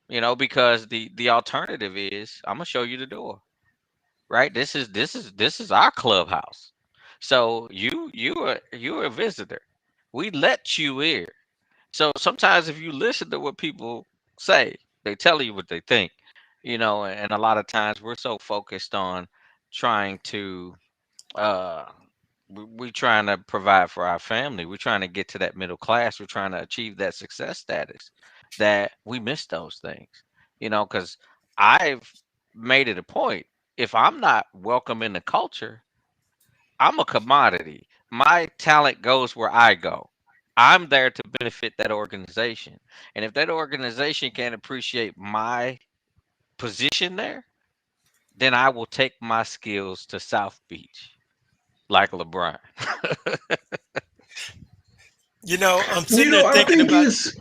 because the alternative is I'm gonna show you the door, right? This is our clubhouse. So you're a visitor. We let you in. So sometimes if you listen to what people say, they tell you what they think, and a lot of times we're so focused on trying to uh we trying to provide for our family. We're trying to get to that middle class. We're trying to achieve that success status that we miss those things, because I've made it a point. If I'm not welcome in the culture, I'm a commodity. My talent goes where I go. I'm there to benefit that organization. And if that organization can't appreciate my position there, then I will take my skills to South Beach like LeBron. I'm sitting You there know, I thinking think about. it's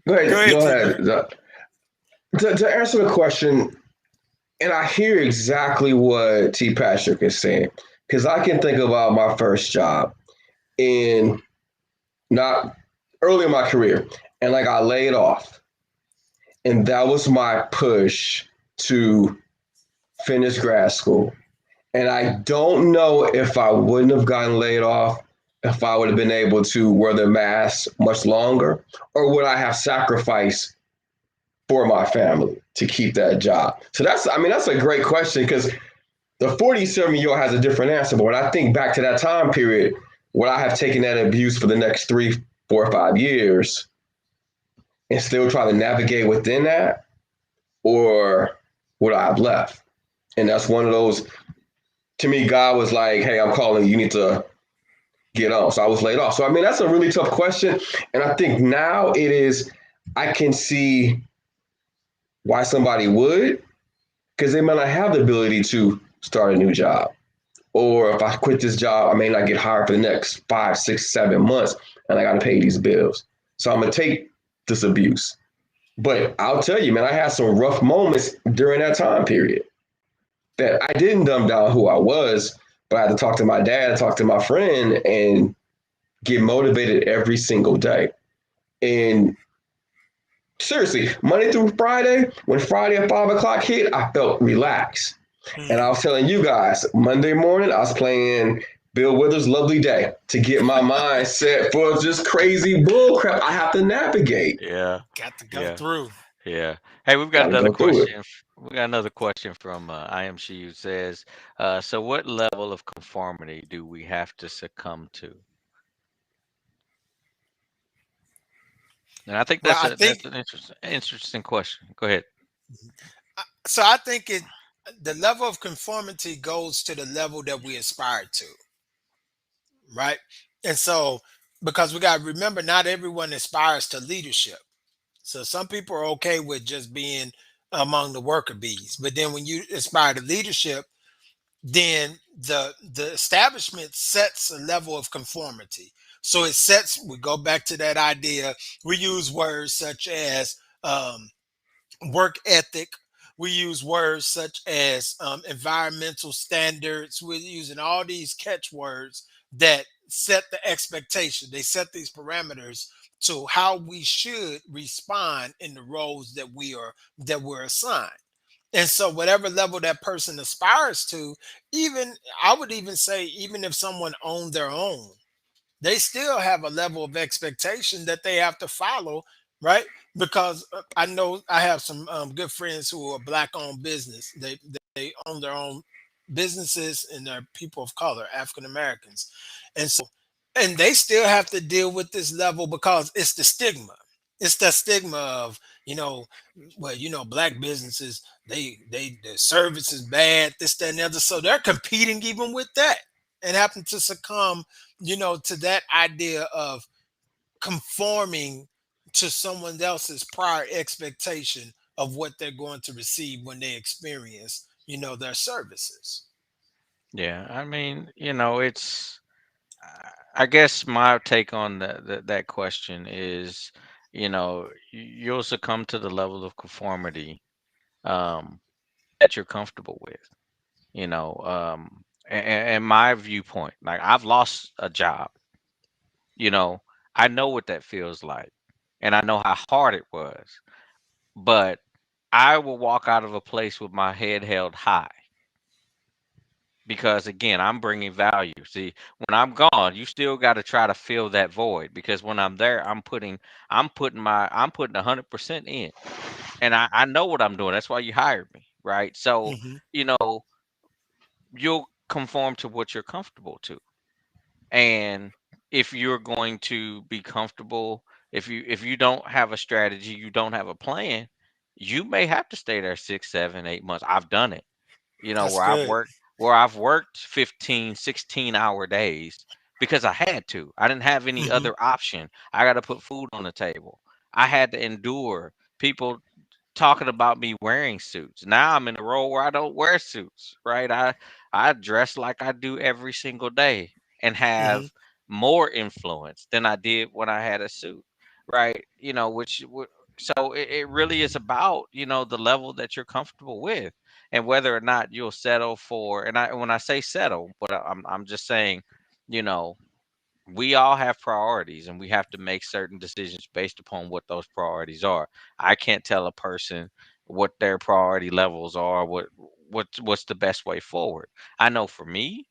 Go go ahead, T. ahead. Murray. To answer the question, and I hear exactly what T. Patrick is saying, because I can think about my first job in not early in my career, and like I laid off, and that was my push to finish grad school. And I don't know if I wouldn't have gotten laid off if I would have been able to wear the mask much longer, or would I have sacrificed for my family to keep that job? So that's a great question because the 47-year-old has a different answer. But when I think back to that time period, would I have taken that abuse for the next 3, 4, 5 years and still try to navigate within that, or would I have left? And that's one of those. To me, God was like, "Hey, I'm calling you. You need to get on." So I was laid off. So I mean, that's a really tough question, and I think now it is. I can see why somebody would, because they might not have the ability to start a new job. Or if I quit this job, I may not get hired for the next 5, 6, 7 months, and I got to pay these bills. So I'm gonna take this abuse. But I'll tell you, man, I had some rough moments during that time period that I didn't dumb down who I was, but I had to talk to my dad, talk to my friend, and get motivated every single day. And seriously, Monday through Friday, when Friday at 5 o'clock hit, I felt relaxed. And I Hmm. was telling you guys, Monday morning, I was playing Bill Withers' Lovely Day to get my mind set for just crazy bull crap I have to navigate. Yeah, Got to go yeah, through. yeah. Hey, we've got Got to another go through it. question. We got another question from I am she who says, so what level of conformity do we have to succumb to? And I think Well, that's I a that's think an interesting question. Go ahead. so. I think the level of conformity goes to the level that we aspire to, right? And so, because we got to remember, not everyone aspires to leadership. So some people are okay with just being among the worker bees, but then when you aspire to leadership, then the establishment sets a level of conformity. So it sets. We go back to that idea. We use words such as work ethic. We use words such as environmental standards. We're using all these catchwords that set the expectation. They set these parameters to how we should respond in the roles that we're assigned. And so whatever level that person aspires to, even I would even say, even if someone owned their own, they still have a level of expectation that they have to follow, right? Because I know I have some good friends who are black owned business. They own their own businesses and they're people of color, African Americans, and so and they still have to deal with this level because it's the stigma. It's the stigma of, you know, well, black businesses, the service is bad, this, that, and the other. So they're competing even with that, and happen to succumb, to that idea of conforming to someone else's prior expectation of what they're going to receive when they experience, their services. Yeah, I mean, it's I guess my take on that question is, you'll succumb to the level of conformity um, that you're comfortable with. And my viewpoint, like I've lost a job. You know, I know what that feels like, and I know how hard it was. But I will walk out of a place with my head held high because again, I'm bringing value. See, when I'm gone, you still got to try to fill that void because when I'm there, I'm putting 100% in, and I know what I'm doing. That's why you hired me, right? So Hmm. you know you'll conform to what you're comfortable to, and if you're going to be comfortable, if you don't have a strategy, you don't have a plan, you may have to stay there 6, 7, 8 months. I've done it, That's where I've good. worked where I've worked 15, 16-hour days because I had to. I didn't have any Hmm. other option. I got to put food on the table. I had to endure people talking about me wearing suits. Now I'm in a role where I don't wear suits, right? I dress like I do every single day and Hmm. have more influence than I did when I had a suit, right? So it really is about, the level that you're comfortable with and whether or not you'll settle for, and when I say settle, but I'm just saying, you know, we all have priorities and we have to make certain decisions based upon what those priorities are. I can't tell a person what their priority levels are, what's the best way forward. I know for me,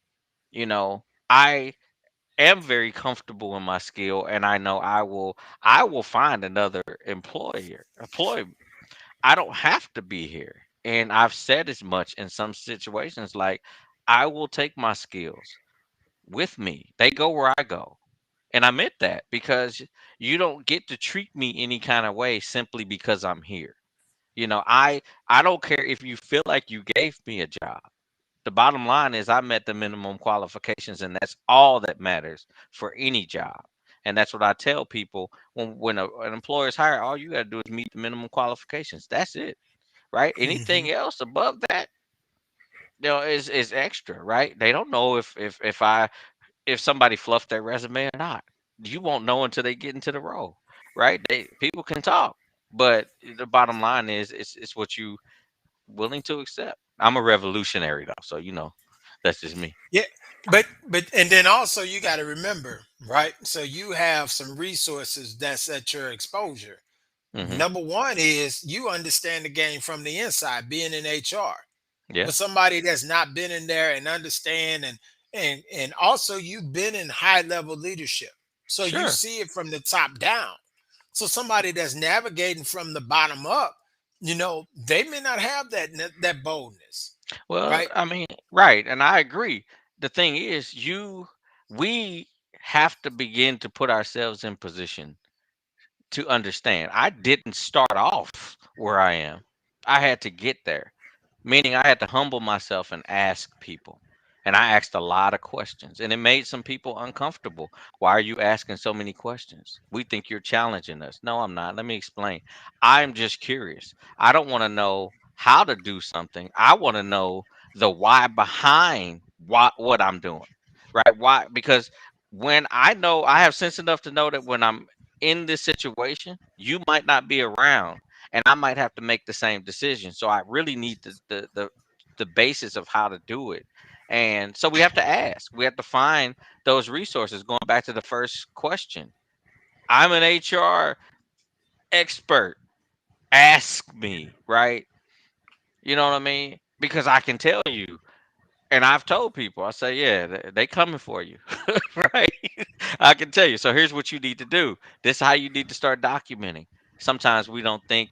I am very comfortable in my skill and I know I will find another employ. I don't have to be here. And I've said as much in some situations like I will take my skills with me. They go where I go. And I meant that because you don't get to treat me any kind of way simply because I'm here. I don't care if you feel like you gave me a job. The bottom line is I met the minimum qualifications and that's all that matters for any job. And that's what I tell people when an employer is hired, all you got to do is meet the minimum qualifications. That's it, right? Hmm. Anything else above that, is extra, right? They don't know if somebody fluffed their resume or not. You won't know until they get into the role, right? People can talk, but the bottom line is it's what you willing to accept. I'm a revolutionary though, so that's just me. Yeah, but and then also you got to remember, right? So you have some resources that's at your exposure. Hmm. Number one is you understand the game from the inside, being in HR. Yeah, For somebody that's not been in there and understand, and also you've been in high level leadership, so you sure. see it from the top down. So somebody that's navigating from the bottom up, they may not have that boldness, Well, right? I mean, right, and I agree. The thing is, we have to begin to put ourselves in position to understand. I didn't start off where I am. I had to get there, meaning I had to humble myself and ask people. And I asked a lot of questions, and it made some people uncomfortable. Why are you asking so many questions? We think you're challenging us. No, I'm not. Let me explain. I'm just curious. I don't want to know how to do something. I want to know the why behind what I'm doing. Right? Why? Because when I know, I have sense enough to know that when I'm in this situation, you might not be around and I might have to make the same decision. So I really need the basis of how to do it. And so we have to ask. We have to find those resources. Going back to the first question, I'm an HR expert. Ask me, right? You know what I mean? Because I can tell you. And I've told people, I say, yeah, they coming for you, right? I can tell you. So here's what you need to do. This is how you need to start documenting. Sometimes we think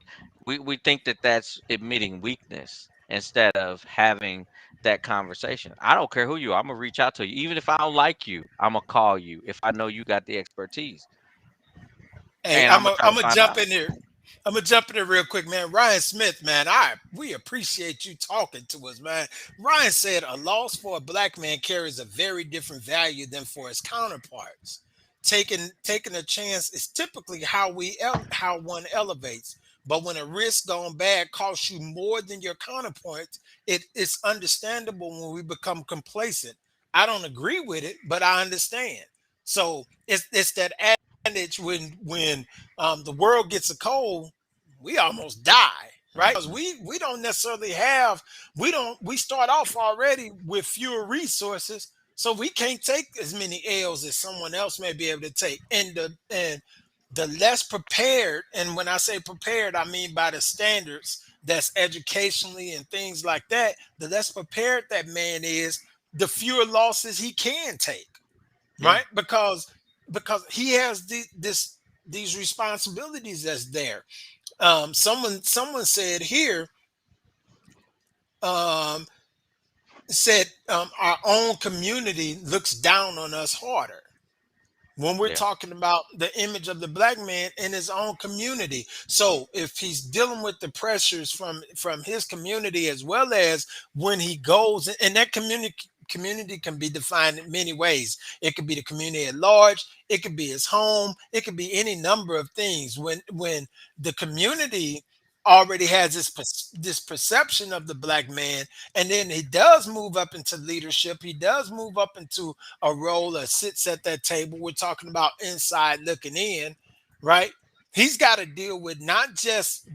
that that's admitting weakness instead of having that conversation. I don't care who you are. I'm gonna reach out to you. Even if I don't like you, I'm gonna call you if I know you got the expertise, Hey, and I'm I'm gonna a, try I'm to gonna find jump out. in here. I'm gonna jump in there real quick, man. Ryan Smith, man, we appreciate you talking to us, man. Ryan said a loss for a black man carries a very different value than for his counterparts. Taking a chance is typically how one elevates. But when a risk gone bad costs you more than your counterparts, it's understandable when we become complacent. I don't agree with it, but I understand. So it's that adage when the world gets a cold, we almost die, right? Because we don't necessarily have we start off already with fewer resources, so we can't take as many L's as someone else may be able to take. And the less prepared, and when I say prepared, I mean by the standards that's educationally and things like that, the less prepared that man is, the fewer losses he can take, Yeah, right? Because he has these responsibilities that's there. Someone said here, um, said our own community looks down on us harder when we're yeah, talking about the image of the black man in his own community. So if he's dealing with the pressures from his community, as well as when he goes, and that community can be defined in many ways. It could be the community at large, it could be his home, it could be any number of things. When the community already has this perception of the black man, and then he does move up into leadership, he does move up into a role that sits at that table. We're talking about inside looking in, right? He's got to deal with not just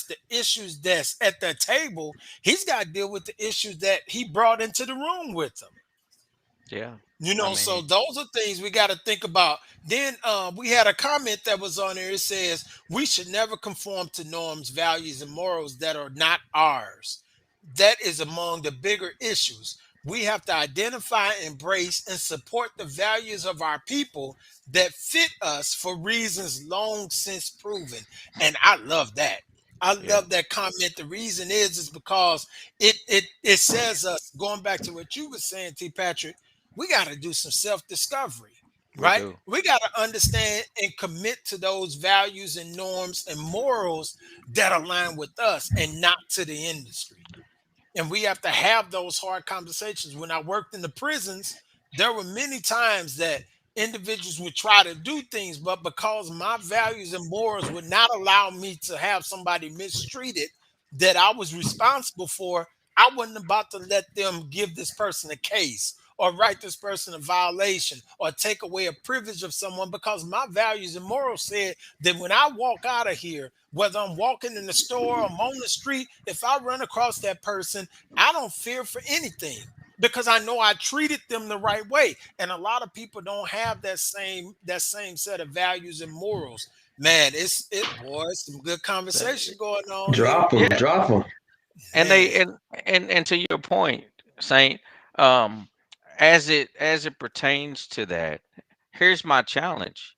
the issues that's at the table. He's got to deal with the issues that he brought into the room with him. yeah. I So mean, those are things we got to think about. Then we had a comment that was on there. It says we should never conform to norms, values, and morals that are not ours. That is among the bigger issues. We have to identify, embrace, and support the values of our people that fit us for reasons long since proven. And I love that. I yeah, love that comment. The reason is because it says us, going back to what you were saying, T. Patrick, we got to do some self discovery, we right? do. We got to understand and commit to those values and norms and morals that align with us and not to the industry. And we have to have those hard conversations. When I worked in the prisons, there were many times that individuals would try to do things, but because my values and morals would not allow me to have somebody mistreated that I was responsible for, I wasn't about to let them give this person a case or write this person a violation or take away a privilege of someone, because my values and morals said that when I walk out of here, whether I'm walking in the store or I'm on the street, if I run across that person, I don't fear for anything because I know I treated them the right way. And a lot of people don't have that same set of values and morals. Man, it's some good That- conversation going on here. Drop them, yeah, drop them. and Man. they and to your point, Saint, um, as it pertains to that, here's my challenge,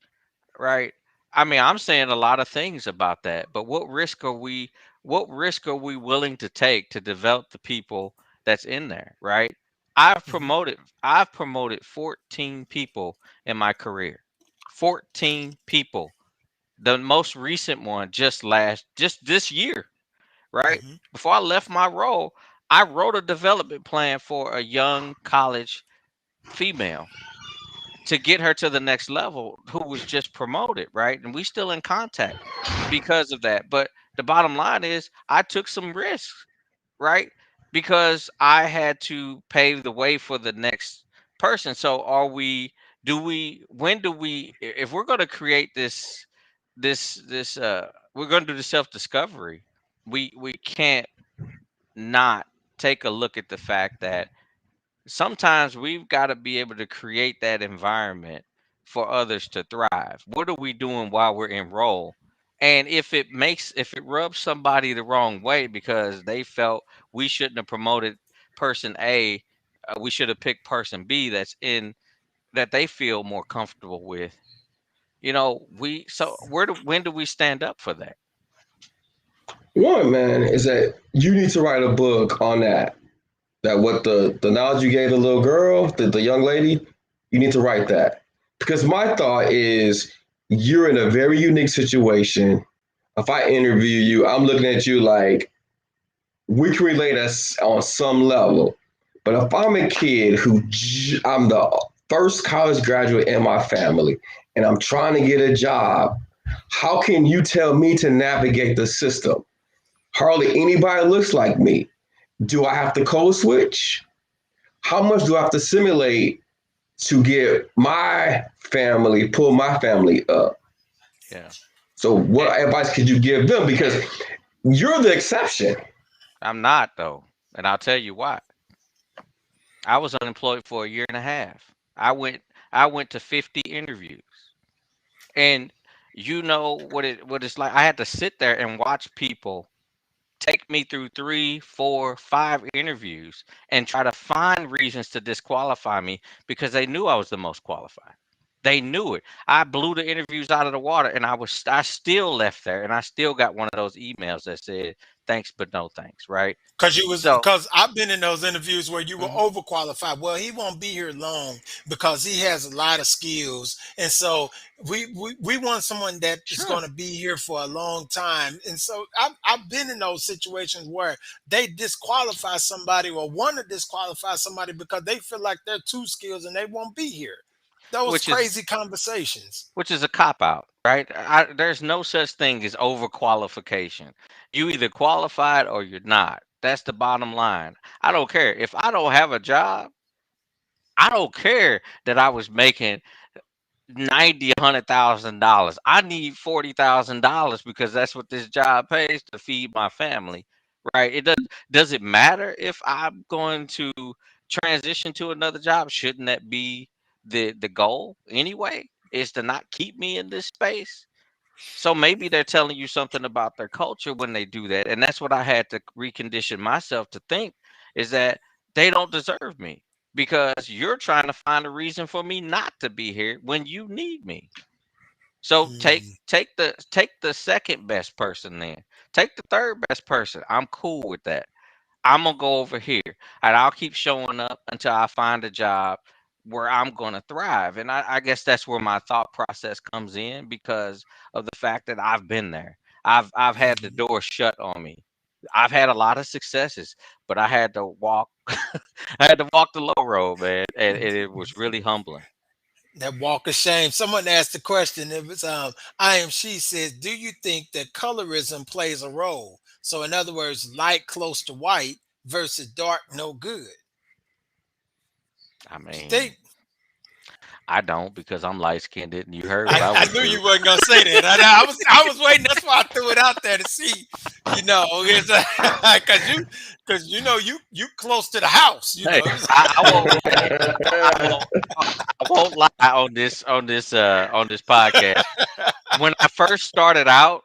right? I mean, I'm saying a lot of things about that, but what risk are we willing to take to develop the people that's in there, right? Mhm, I've promoted 14 people in my career. 14 people. The most recent one just this year, right? mhm, Before I left my role, I wrote a development plan for a young college female to get her to the next level who was just promoted, right? And we still in contact because of that. But the bottom line is I took some risks, right? Because I had to pave the way for the next person. So are we do we when do we if we're going to create this we're going to do the self-discovery, we can't not take a look at the fact that sometimes we've got to be able to create that environment for others to thrive. What are we doing while we're in role? And if it rubs somebody the wrong way because they felt we shouldn't have promoted person A, we should have picked person B that's in that they feel more comfortable with. We so when do we stand up for that? One, man, is that you need to write a book on that. That what the knowledge you gave the little girl, the young lady, you need to write that. Because my thought is you're in a very unique situation. If I interview you, I'm looking at you like we can relate us on some level. But if I'm a kid I'm the first college graduate in my family and I'm trying to get a job, how can you tell me to navigate the system? Hardly anybody looks like me. Do I have to code switch? How much do I have to simulate to get my family, pull my family up? Yeah. So, And, what advice could you give them? Because and you're the exception. I'm not though, and I'll tell you why. I was unemployed for a year and a half. I went to 50 interviews, and you know what it's like. I had to sit there and watch people take me through three, four, five interviews and try to find reasons to disqualify me because they knew I was the most qualified. They knew it. I blew the interviews out of the water, and I still left there, and I still got one of those emails that said thanks but no thanks, right? So Because I've been in those interviews where you were mhm, overqualified. Well, he won't be here long because he has a lot of skills, and so we want someone that is sure. going to be here for a long time. And so I've been in those situations where they disqualify somebody or want to disqualify somebody because they feel like they're too skilled and they won't be here. Those Which is crazy conversations. which is a cop out, right? There's no such thing as overqualification. You either qualified or you're not. That's the bottom line. I don't care if I don't have a job. I don't care that I was making 90, $100,000. I need $40,000 because that's what this job pays to feed my family, right? Does it matter if I'm going to transition to another job? Shouldn't that be the goal anyway? Is to not keep me in this space? So maybe they're telling you something about their culture when they do that. And that's what I had to recondition myself to think is that they don't deserve me because you're trying to find a reason for me not to be here when you need me. So Mm, take the second best person then. Take the third best person. I'm cool with that. I'm gonna go over here and I'll keep showing up until I find a job where I'm gonna thrive. And I guess that's where my thought process comes in because of the fact that I've been there. I've had the mhm. door shut on me. I've had a lot of successes, but I had to walk I had to walk the low road, man. And it was really humbling. That walk of shame. Someone asked the question. It was I am she says, do you think that colorism plays a role? So in other words, light close to white versus dark no good. I You mean, think I don't because I'm light skinned and you heard what I I would knew do. you wasn't gonna say that. I was waiting. That's why I threw it out there to see, because you know you close to the house. Hey, I won't I won't I won't lie on this podcast. When I first started out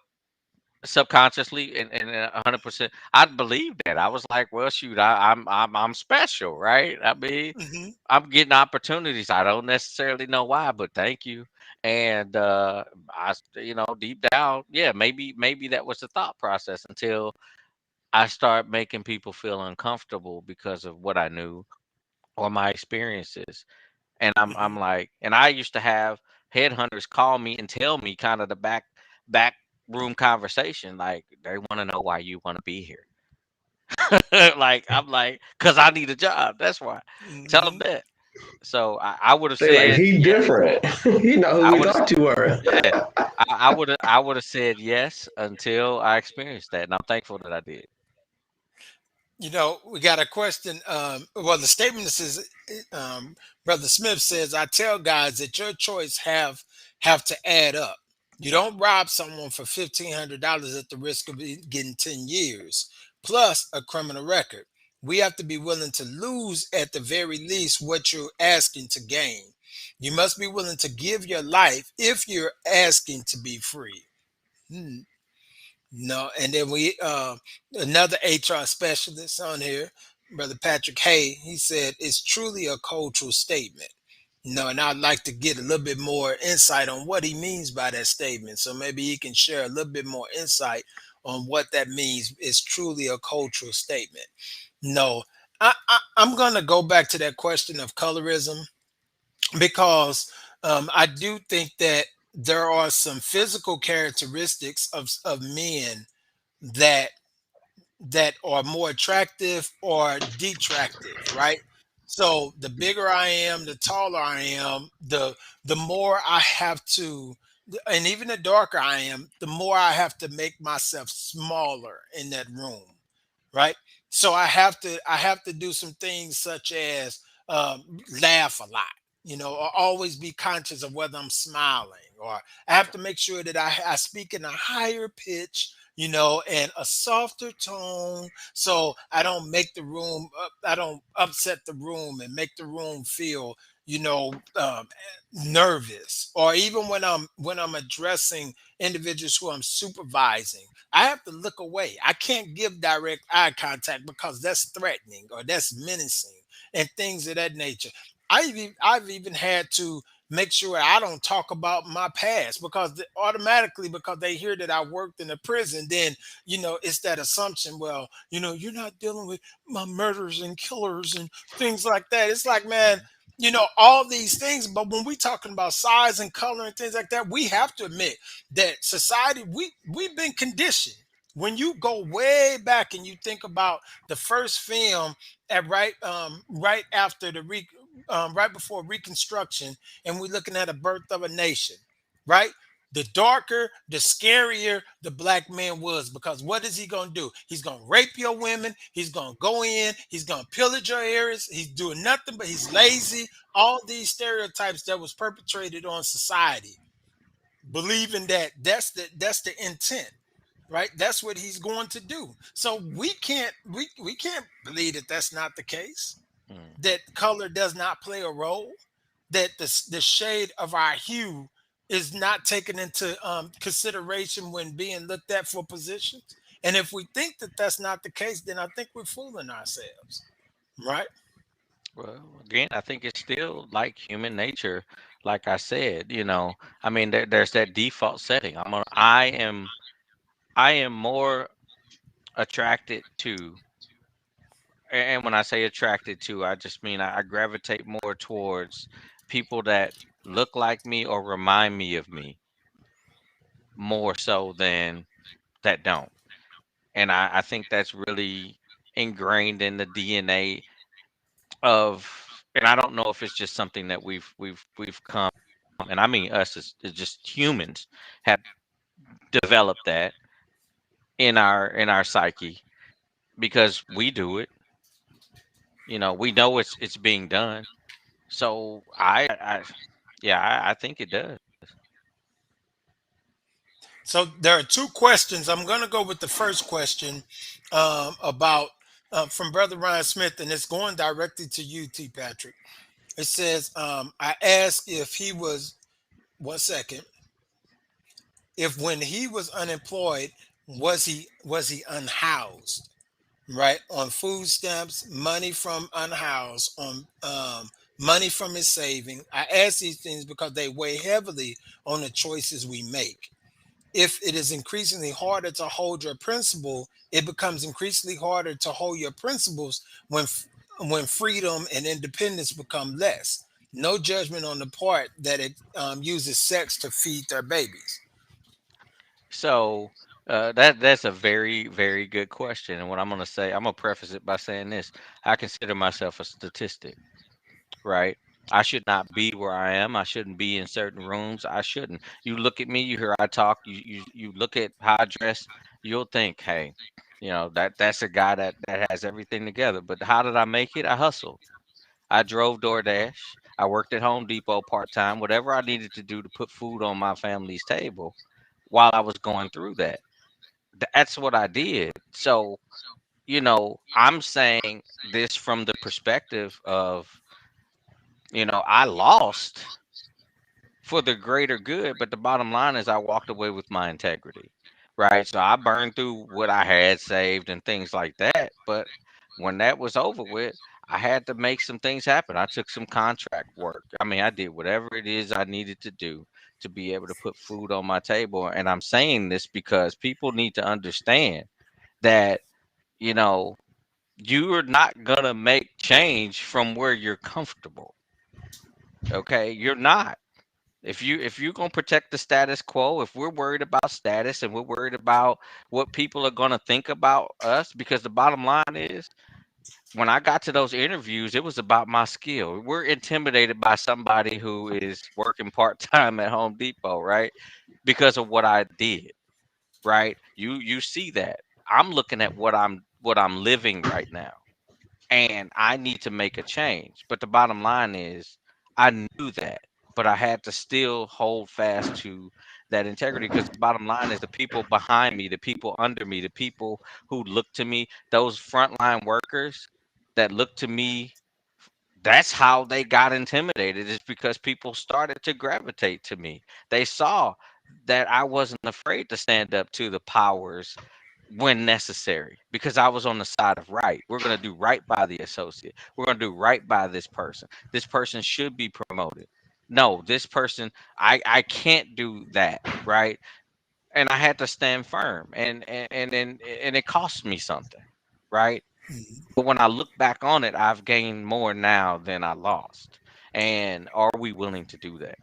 subconsciously and 100%, I believed that. I was like, well, shoot, I'm special, right? I mean, hmm I'm getting opportunities. I don't necessarily know why, but thank you. And deep down, yeah, maybe that was the thought process until I start making people feel uncomfortable because of what I knew or my experiences. And I'm hmm like, and I used to have headhunters call me and tell me kind of the back room conversation, like they want to know why you want to be here. Like I'm like, cause I need a job. That's why. Tell them hmm that. So I would have They like said he yes. different. You know who I we would have, thought you were. yeah. I would have said yes until I experienced that, and I'm thankful that I did. We got a question. Well, the statement says, Brother Smith says, "I tell guys that your choice have to add up. You don't rob someone for $1,500 at the risk of getting 10 years plus a criminal record. We have to be willing to lose at the very least what you're asking to gain. You must be willing to give your life if you're asking to be free." Hmm. No, and then we another HR specialist on here, Brother Patrick Hay. He said it's truly a cultural statement. And I'd like to get a little bit more insight on what he means by that statement. So maybe he can share a little bit more insight on what that means. It's truly a cultural statement. No, I'm gonna go back to that question of colorism because I do think that there are some physical characteristics of men that are more attractive or detractive, right? So the bigger I am, the taller I am, the more I have to, and even the darker I am, the more I have to make myself smaller in that room, right? So I have to do some things such as laugh a lot, or always be conscious of whether I'm smiling, or I have to make sure that I speak in a higher pitch, and a softer tone, so I don't make the room, I don't upset the room and make the room feel, nervous. Or even when I'm addressing individuals who I'm supervising, I have to look away. I can't give direct eye contact because that's threatening or that's menacing and things of that nature. I've even had to make sure I don't talk about my past because automatically, because they hear that I worked in a prison, then it's that assumption. Well, you're not dealing with my murderers and killers and things like that. It's like, man, all these things. But when we talking about size and color and things like that, we have to admit that society, we've been conditioned. When you go way back and you think about the first film at right after right before Reconstruction, and we're looking at a birth of a nation, right? The darker, the scarier the black man was, because what is he going to do? He's going to rape your women. He's going to go in. He's going to pillage your areas. He's doing nothing, but he's lazy. All these stereotypes that was perpetrated on society, believing that that's the intent, right? That's what he's going to do. So we can't believe that that's not the case, Mm. that color does not play a role, that the shade of our hue is not taken into consideration when being looked at for positions. And if we think that that's not the case, then I think we're fooling ourselves, right? Well, again, I think it's still like human nature. Like I said, I mean, there's that default setting. I am more attracted to, and when I say attracted to, I just mean I gravitate more towards people that look like me or remind me of me more so than that don't. And I think that's really ingrained in the DNA of, and I don't know if it's just something that we've come, and I mean us as just humans have developed that in our psyche because we do it. We know it's being done. So yeah, I think it does. So there are two questions. I'm going to go with the first question about from Brother Ryan Smith, and it's going directly to you, T. Patrick. It says, I asked if he was, one second, if when he was unemployed, was he unhoused, right? On food stamps, money from unhoused, on money from his saving. I ask these things because they weigh heavily on the choices we make. If it is increasingly harder to hold your principle, it becomes increasingly harder to hold your principles when freedom and independence become less. No judgment on the part that it uses sex to feed their babies. So that's a very, very good question. And what I'm gonna say, I'm gonna preface it by saying this. I consider myself a statistic, right? I should not be where I am. I shouldn't be in certain rooms. I shouldn't. You look at me, you hear I talk, you look at how I dress, you'll think, hey, that's a guy that has everything together. But how did I make it? I hustled. I drove DoorDash. I worked at Home Depot part time, whatever I needed to do to put food on my family's table while I was going through that. That's what I did. So, I'm saying this from the perspective of, I lost for the greater good, but the bottom line is I walked away with my integrity, right? So I burned through what I had saved and things like that. But when that was over with, I had to make some things happen. I took some contract work. I mean, I did whatever it is I needed to do to be able to put food on my table. And I'm saying this because people need to understand that, you know, You are not gonna make change from where you're comfortable. Okay, you're not. If you're gonna protect the status quo, if we're worried about status and we're worried about what people are gonna think about us, because the bottom line is, when I got to those interviews, it was about my skill. We're intimidated by somebody who is working part time at Home Depot, right? Because of what I did, right? You see that. I'm looking at what I'm living right now, and I need to make a change. But the bottom line is, I knew that, but I had to still hold fast to that integrity, because the bottom line is, the people behind me, the people under me, the people who look to me, those frontline workers that look to me, that's how they got intimidated, is because people started to gravitate to me. They saw that I wasn't afraid to stand up to the powers when necessary, because I was on the side of right. We're going to do right by the associate. We're going to do right by this person. This person should be promoted. No, this person, I can't do that, right? And I had to stand firm, and it cost me something, right? Mhm. But when I look back on it, I've gained more now than I lost. And are we willing to do that?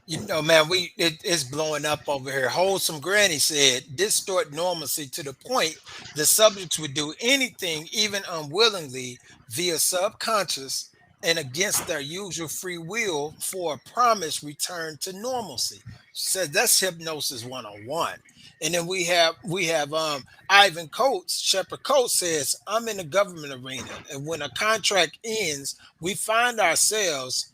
Man, it's blowing up over here. Wholesome Granny said, distort normalcy to the point the subjects would do anything, even unwillingly, via subconscious and against their usual free will for a promised return to normalcy. She said that's hypnosis 101. And then we have Ivan Coates, Shepherd Coates says, I'm in the government arena, and when a contract ends, we find ourselves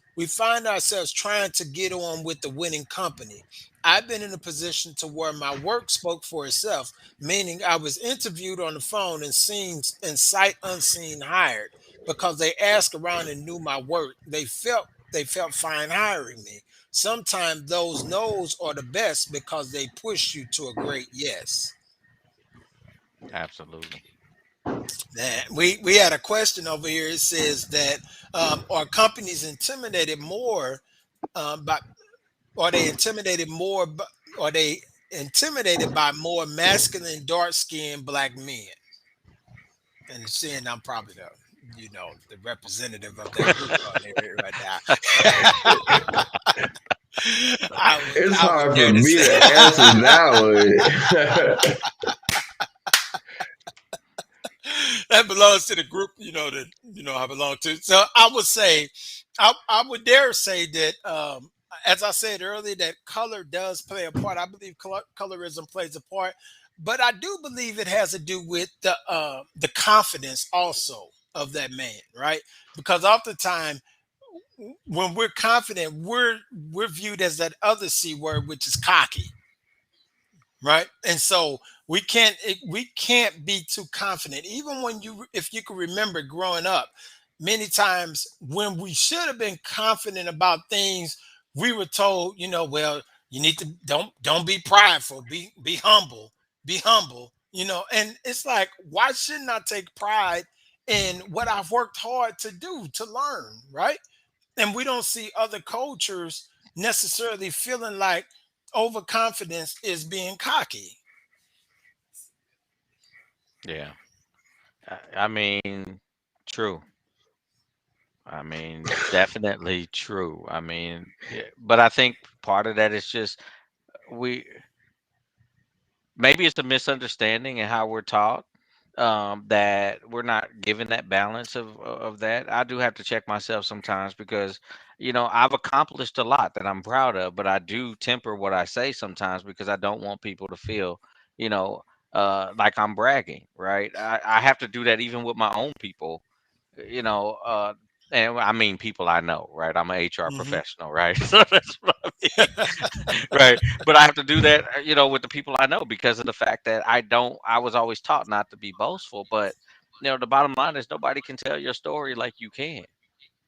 trying to get on with the winning company. I've been in a position to where my work spoke for itself, meaning I was interviewed on the phone and seen and sight unseen hired because they asked around and knew my work. They felt fine hiring me. Sometimes those no's are the best because they push you to a great yes. Absolutely. We had a question over here. It says that are companies intimidated more by Are they intimidated more? Are they intimidated by more masculine, dark-skinned black men? And seeing I'm probably the representative of that group on here right now. It's I would hard for dare to me say to answer that one. that belongs to the group that I belong to. So I would say, I would dare say that, as I said earlier, that color does play a part. I believe colorism plays a part, but I do believe it has to do with the confidence also of that man, right? Because oftentimes when we're confident, we're viewed as that other c word, which is cocky, right? And so we can't be too confident, even when if you can remember growing up, many times when we should have been confident about things, we were told, well, you need to don't be prideful, be humble, be humble, and it's like, why shouldn't I take pride in what I've worked hard to do to learn, right? And we don't see other cultures necessarily feeling like overconfidence is being cocky. Yeah. I mean, true. I mean, definitely true. I mean, yeah, but I think part of that is just, we maybe it's a misunderstanding in how we're taught, that we're not given that balance of that. I do have to check myself sometimes, because I've accomplished a lot that I'm proud of, but I do temper what I say sometimes, because I don't want people to feel, you know like I'm bragging, right? I have to do that even with my own people, you know, uh, and I mean people I know, right? I'm an HR Hmm. professional, right? So that's what I mean, right? But I have to do that, with the people I know, because of the fact that I was always taught not to be boastful, but the bottom line is, nobody can tell your story like you can,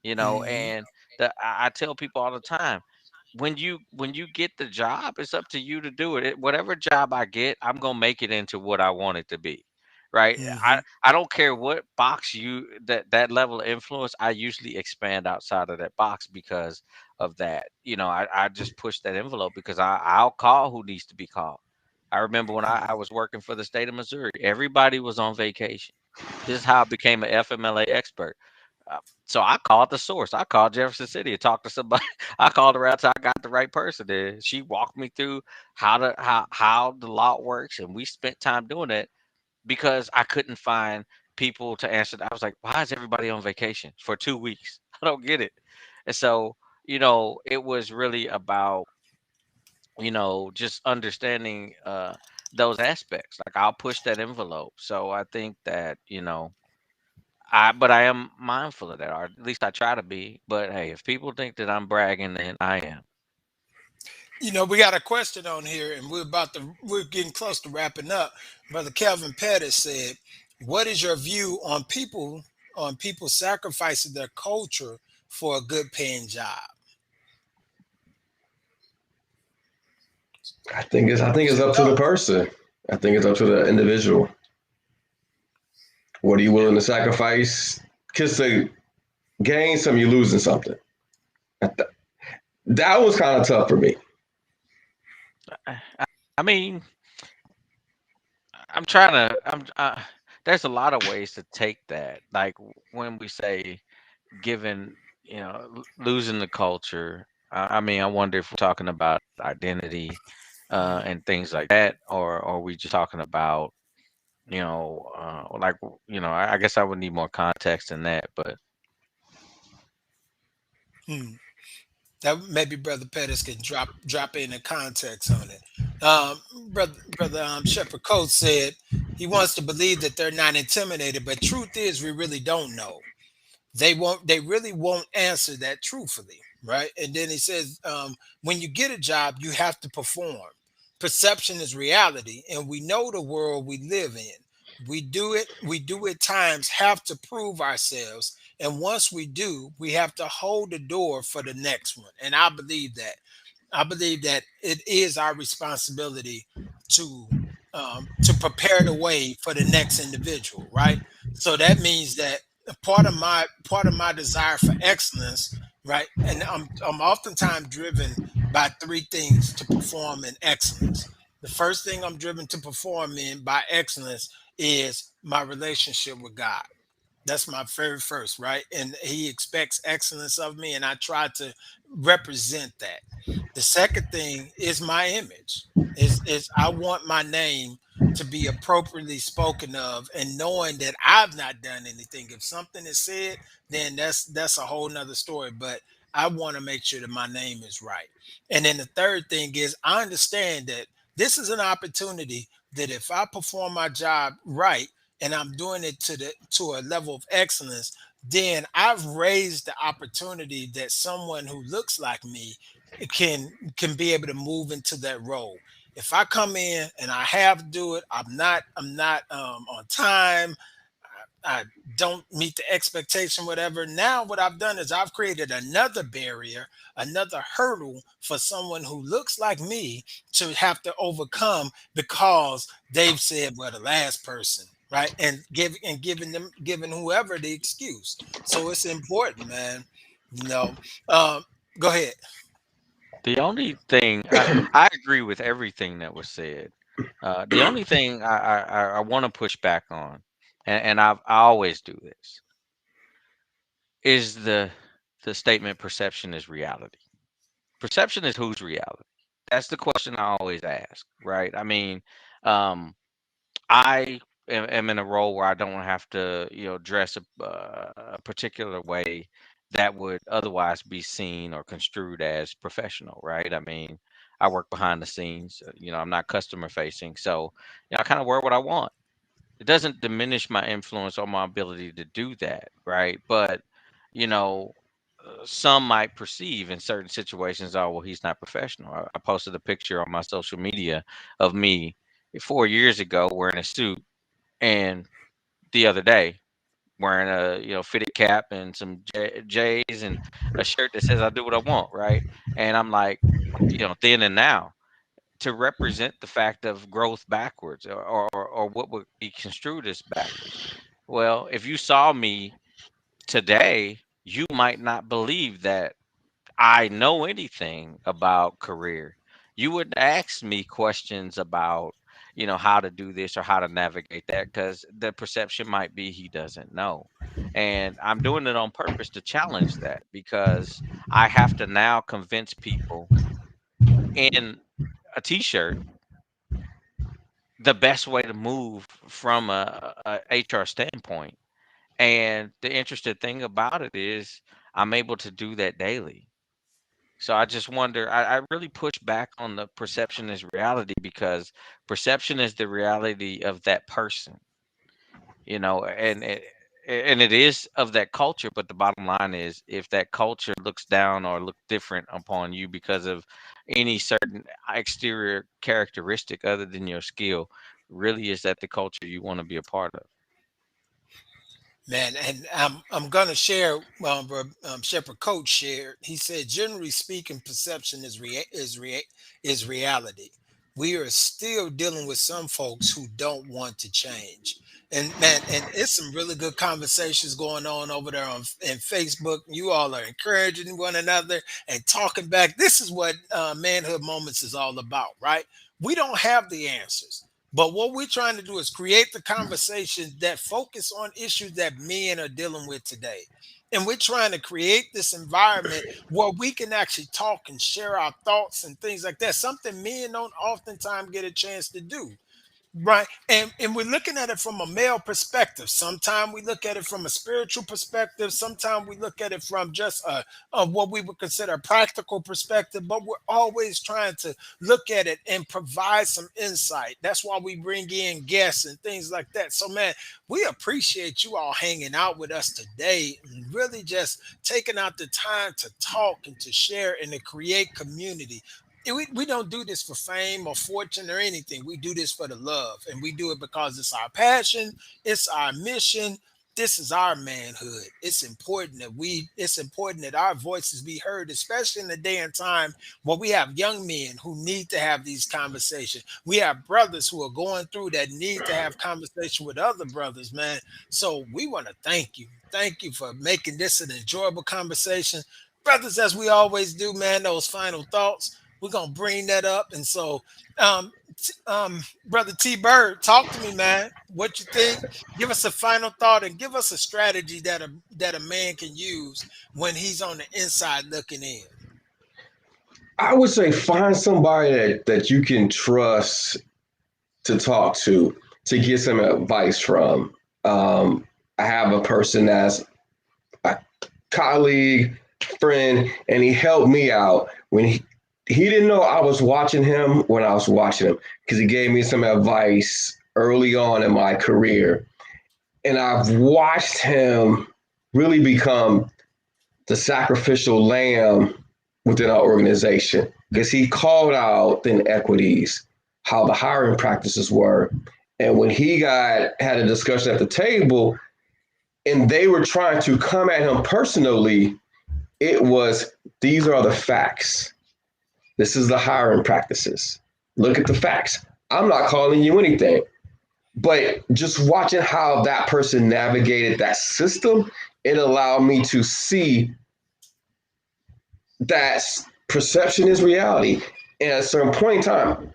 Hmm. and I tell people all the time, when you get the job, it's up to you to do it. Whatever job I get, I'm gonna make it into what I want it to be, right? I Hmm. I don't care what box that level of influence. I usually expand outside of that box because of that. I just push that envelope, because I'll call who needs to be called. I remember when I was working for the state of Missouri, everybody was on vacation. This is how I became an FMLA expert. So I called the source. I called Jefferson City and talked to somebody. I called around till I got the right person. And she walked me through how the law works, and we spent time doing it because I couldn't find people to answer. I was like, why is everybody on vacation for 2 weeks? I don't get it. And so, it was really about, just understanding those aspects. Like I'll push that envelope. So I think that, but I am mindful of that, or at least I try to be. But hey, if people think that I'm bragging, then I am. We got a question on here, and we're getting close to wrapping up. Brother Kelvin Pettis said, "What is your view on people sacrificing their culture for a good paying job?" I think it's Some up to the thoughts. person. I think it's up to the individual. What are you willing to sacrifice? Because to gain some, you're losing something. That was kind of tough for me. I mean, I'm trying to. There's a lot of ways to take that. Like when we say given, losing the culture. I mean, I wonder if we're talking about identity Mhm. and things like that, or are we just talking about, like, I guess I would need more context in that. But Hmm. That maybe Brother Pettis can drop in the context on it. Brother Shepherd Coates said he wants to believe that they're not intimidated, but truth is we really don't know. They really won't answer that truthfully, right? And then he says, when you get a job you have to perform. Perception is reality, and we know the world we live in. We do at times have to prove ourselves, and once we do, we have to hold the door for the next one. And I believe that it is our responsibility to prepare the way for the next individual, right? So that means that part of my desire for excellence, right? And I'm oftentimes driven by three things to perform in excellence. The first thing I'm driven to perform in by excellence is my relationship with God. That's my very first, right? And he expects excellence of me, and I try to represent that. The second thing is my image. Is I want my name to be appropriately spoken of, and knowing that I've not done anything. If something is said, then that's a whole nother story. But I want to make sure that my name is right. And then the third thing is I understand that this is an opportunity that if I perform my job right and I'm doing it to a level of excellence, then I've raised the opportunity that someone who looks like me can be able to move into that role. If I come in and I have to do it, I'm not on time, I don't meet the expectation, whatever. Now, what I've done is I've created another barrier, another hurdle for someone who looks like me to have to overcome because they've said, well, the last person, right? And giving whoever the excuse. So it's important, man. You know, um, go ahead. the only thing I agree with everything that was said. The only thing I want to push back on, and I always do this, is the statement perception is reality. Perception is whose reality? That's the question I always ask, right? I mean, um, I am in a role where I don't have to, dress a particular way that would otherwise be seen or construed as professional, right? I mean, I work behind the scenes. I'm not customer facing, so I kind of wear what I want. It doesn't diminish my influence or my ability to do that, right? But you know, some might perceive in certain situations, oh, well, he's not professional. I posted a picture on my social media of me 4 years ago wearing a suit, and the other day wearing a fitted cap and some J's and a shirt that says I do what I want, right? And I'm like, then and now, to represent the fact of growth backwards, or what would be construed as backwards. Well, if you saw me today, you might not believe that I know anything about career. You would ask me questions about, how to do this or how to navigate that, because the perception might be he doesn't know. And I'm doing it on purpose to challenge that, because I have to now convince people in a t-shirt the best way to move from a HR standpoint. And the interesting thing about it is I'm able to do that daily. So I just wonder, I really push back on the perception is reality, because perception is the reality of that person, and it is of that culture. But the bottom line is, if that culture looks down or look different upon you because of any certain exterior characteristic other than your skill, really is that the culture you want to be a part of? Man, and I'm gonna share. Shepherd Coach shared. He said, generally speaking, perception is reality. We are still dealing with some folks who don't want to change. And man, and it's some really good conversations going on over there on in Facebook. You all are encouraging one another and talking back. This is what manhood moments is all about, right? We don't have the answers. But what we're trying to do is create the conversation that focus on issues that men are dealing with today. And we're trying to create this environment where we can actually talk and share our thoughts and things like that. Something men don't oftentimes get a chance to do. Right. And we're looking at it from a male perspective. Sometimes we look at it from a spiritual perspective. Sometimes we look at it from just what we would consider a practical perspective. But we're always trying to look at it and provide some insight. That's why we bring in guests and things like that. So, man, we appreciate you all hanging out with us today and really just taking out the time to talk and to share and to create community. We don't do this for fame or fortune or anything. We do this for the love, and we do it because it's our passion, it's our mission. This is our manhood. It's important that our voices be heard, especially in the day and time where we have young men who need to have these conversations. We have brothers who are going through that need to have conversation with other brothers, man. So we want to thank you. Thank you for making this an enjoyable conversation. Brothers, as we always do, man, those final thoughts we're gonna bring that up. And so, brother T Bird, talk to me, man. What you think? Give us a final thought and give us a strategy that a man can use when he's on the inside looking in. I would say find somebody that you can trust to talk to get some advice from. I have a person that's a colleague, friend, and he helped me out when he didn't know I was watching him when I was watching him because he gave me some advice early on in my career. And I've watched him really become the sacrificial lamb within our organization because he called out the inequities, how the hiring practices were. And when he had a discussion at the table and they were trying to come at him personally, it was these are the facts. This is the hiring practices. Look at the facts. I'm not calling you anything. But just watching how that person navigated that system, it allowed me to see that perception is reality. And at a certain point in time,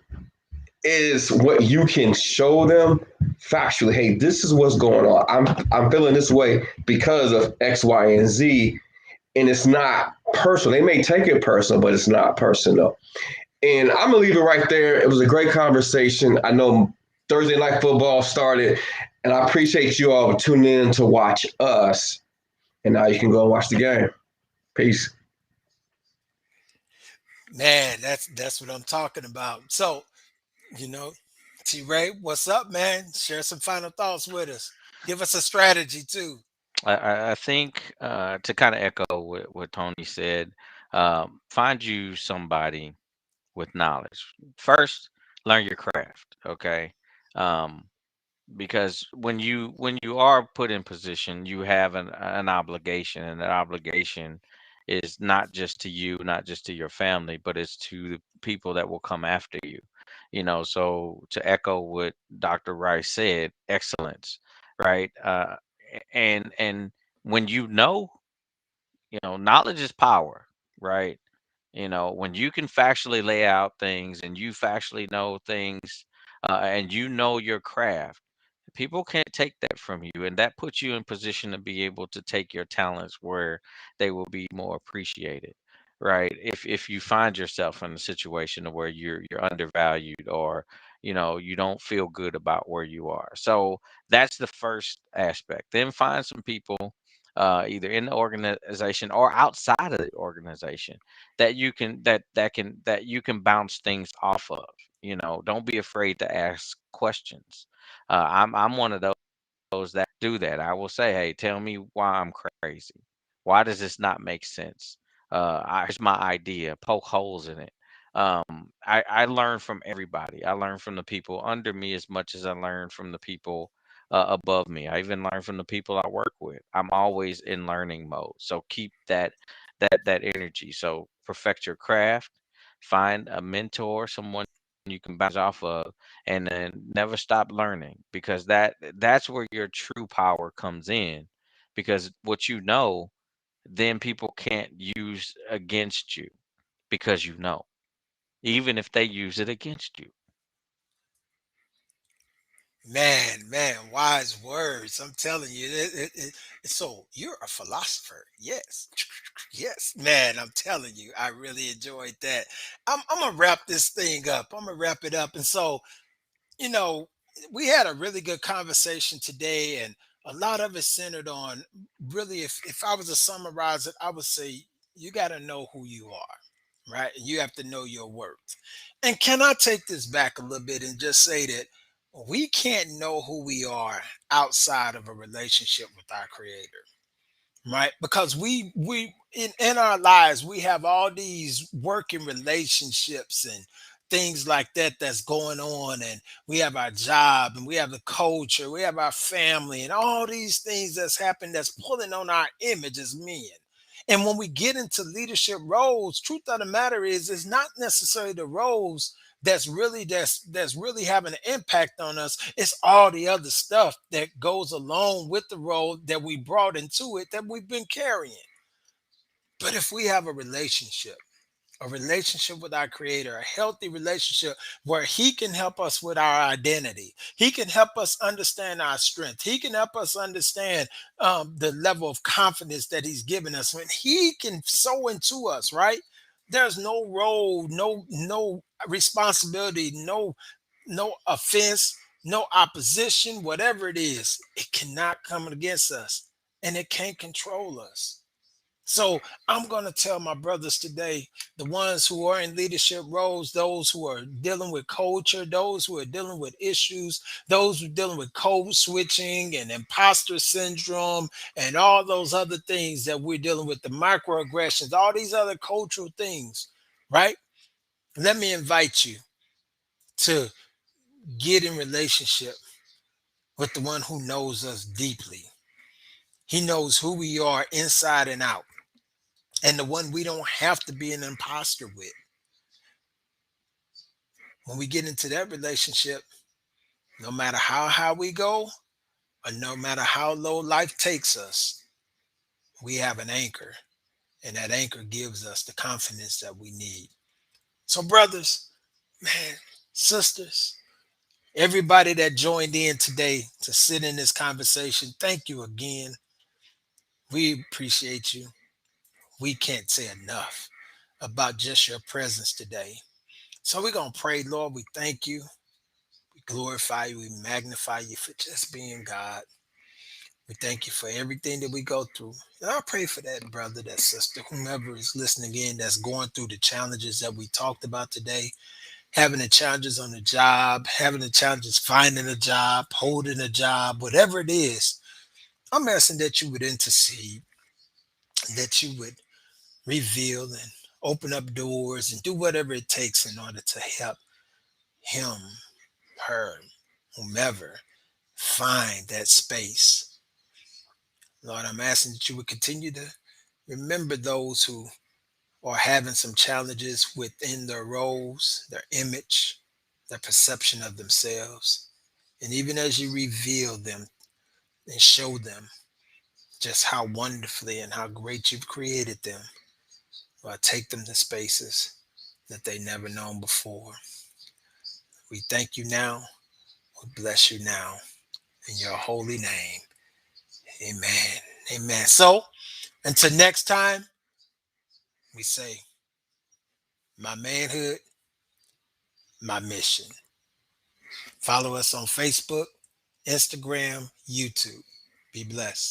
is what you can show them factually. Hey, this is what's going on. I'm feeling this way because of X, Y, and Z. And it's not personal. They may take it personal, but it's not personal. And I'm gonna leave it right there. It was a great conversation. I know Thursday night football started, and I appreciate you all tuning in to watch us. And now you can go and watch the game. Peace. Man, that's what I'm talking about. So, you know, T Ray, what's up, man? Share some final thoughts with us. Give us a strategy too. I think, to kind of echo what Tony said, find you somebody with knowledge. First, learn your craft. Okay. Um, because when you are put in position, you have an obligation, and that obligation is not just to you, not just to your family, but it's to the people that will come after you. So to echo what Dr. Rice said, excellence, right? And when knowledge is power, right? When you can factually lay out things and you factually know things and you know your craft, people can't take that from you, and that puts you in position to be able to take your talents where they will be more appreciated, right? If you find yourself in a situation where you're undervalued, or you don't feel good about where you are. So that's the first aspect. Then find some people, either in the organization or outside of the organization, that you can bounce things off of. Don't be afraid to ask questions. I'm one of those that do that. I will say, hey, tell me why I'm crazy. Why does this not make sense? Here's my idea. Poke holes in it. I learn from everybody. I learn from the people under me as much as I learn from the people above me. I even learn from the people I work with. I'm always in learning mode. So keep that energy. So perfect your craft. Find a mentor, someone you can bounce off of, and then never stop learning, because that's where your true power comes in. Because what then people can't use against you, because even if they use it against you. Man, wise words. I'm telling you. So you're a philosopher. Yes. Yes, man, I'm telling you, I really enjoyed that. I'm gonna wrap this thing up. I'm gonna wrap it up. And so, you know, we had a really good conversation today, and a lot of it centered on, really, if I was to summarize it, I would say you got to know who you are, right? And you have to know your worth. And can I take this back a little bit and just say that we can't know who we are outside of a relationship with our creator, right? Because we in our lives, we have all these working relationships and things like that that's going on, and we have our job, and we have the culture, we have our family, and all these things that's happened that's pulling on our image as men. And when we get into leadership roles, truth of the matter is, it's not necessarily the roles that's really having an impact on us. It's all the other stuff that goes along with the role that we brought into it, that we've been carrying. But if we have a relationship with our creator, a healthy relationship where he can help us with our identity, he can help us understand our strength, he can help us understand the level of confidence that he's given us, when he can sow into us, right? There's no role, no responsibility, no offense, no opposition, whatever it is, it cannot come against us, and it can't control us. So I'm going to tell my brothers today, the ones who are in leadership roles, those who are dealing with culture, those who are dealing with issues, those who are dealing with code switching and imposter syndrome and all those other things that we're dealing with, the microaggressions, all these other cultural things, right? Let me invite you to get in relationship with the one who knows us deeply. He knows who we are inside and out, and the one we don't have to be an imposter with. When we get into that relationship, no matter how high we go, or no matter how low life takes us, we have an anchor, and that anchor gives us the confidence that we need. So, brothers, man, sisters, everybody that joined in today to sit in this conversation, thank you again. We appreciate you. We can't say enough about just your presence today. So, we're going to pray. Lord, we thank you. We glorify you. We magnify you for just being God. We thank you for everything that we go through. And I pray for that brother, that sister, whomever is listening in, that's going through the challenges that we talked about today, having the challenges on the job, having the challenges finding a job, holding a job, whatever it is. I'm asking that you would intercede, that you would reveal and open up doors and do whatever it takes in order to help him, her, whomever find that space. Lord, I'm asking that you would continue to remember those who are having some challenges within their roles, their image, their perception of themselves. And even as you reveal them and show them just how wonderfully and how great you've created them, Lord, take them to spaces that they never known before. We thank you now. We bless you now in your holy name. Amen. Amen. So until next time, we say, my manhood, my mission. Follow us on Facebook, Instagram, YouTube. Be blessed.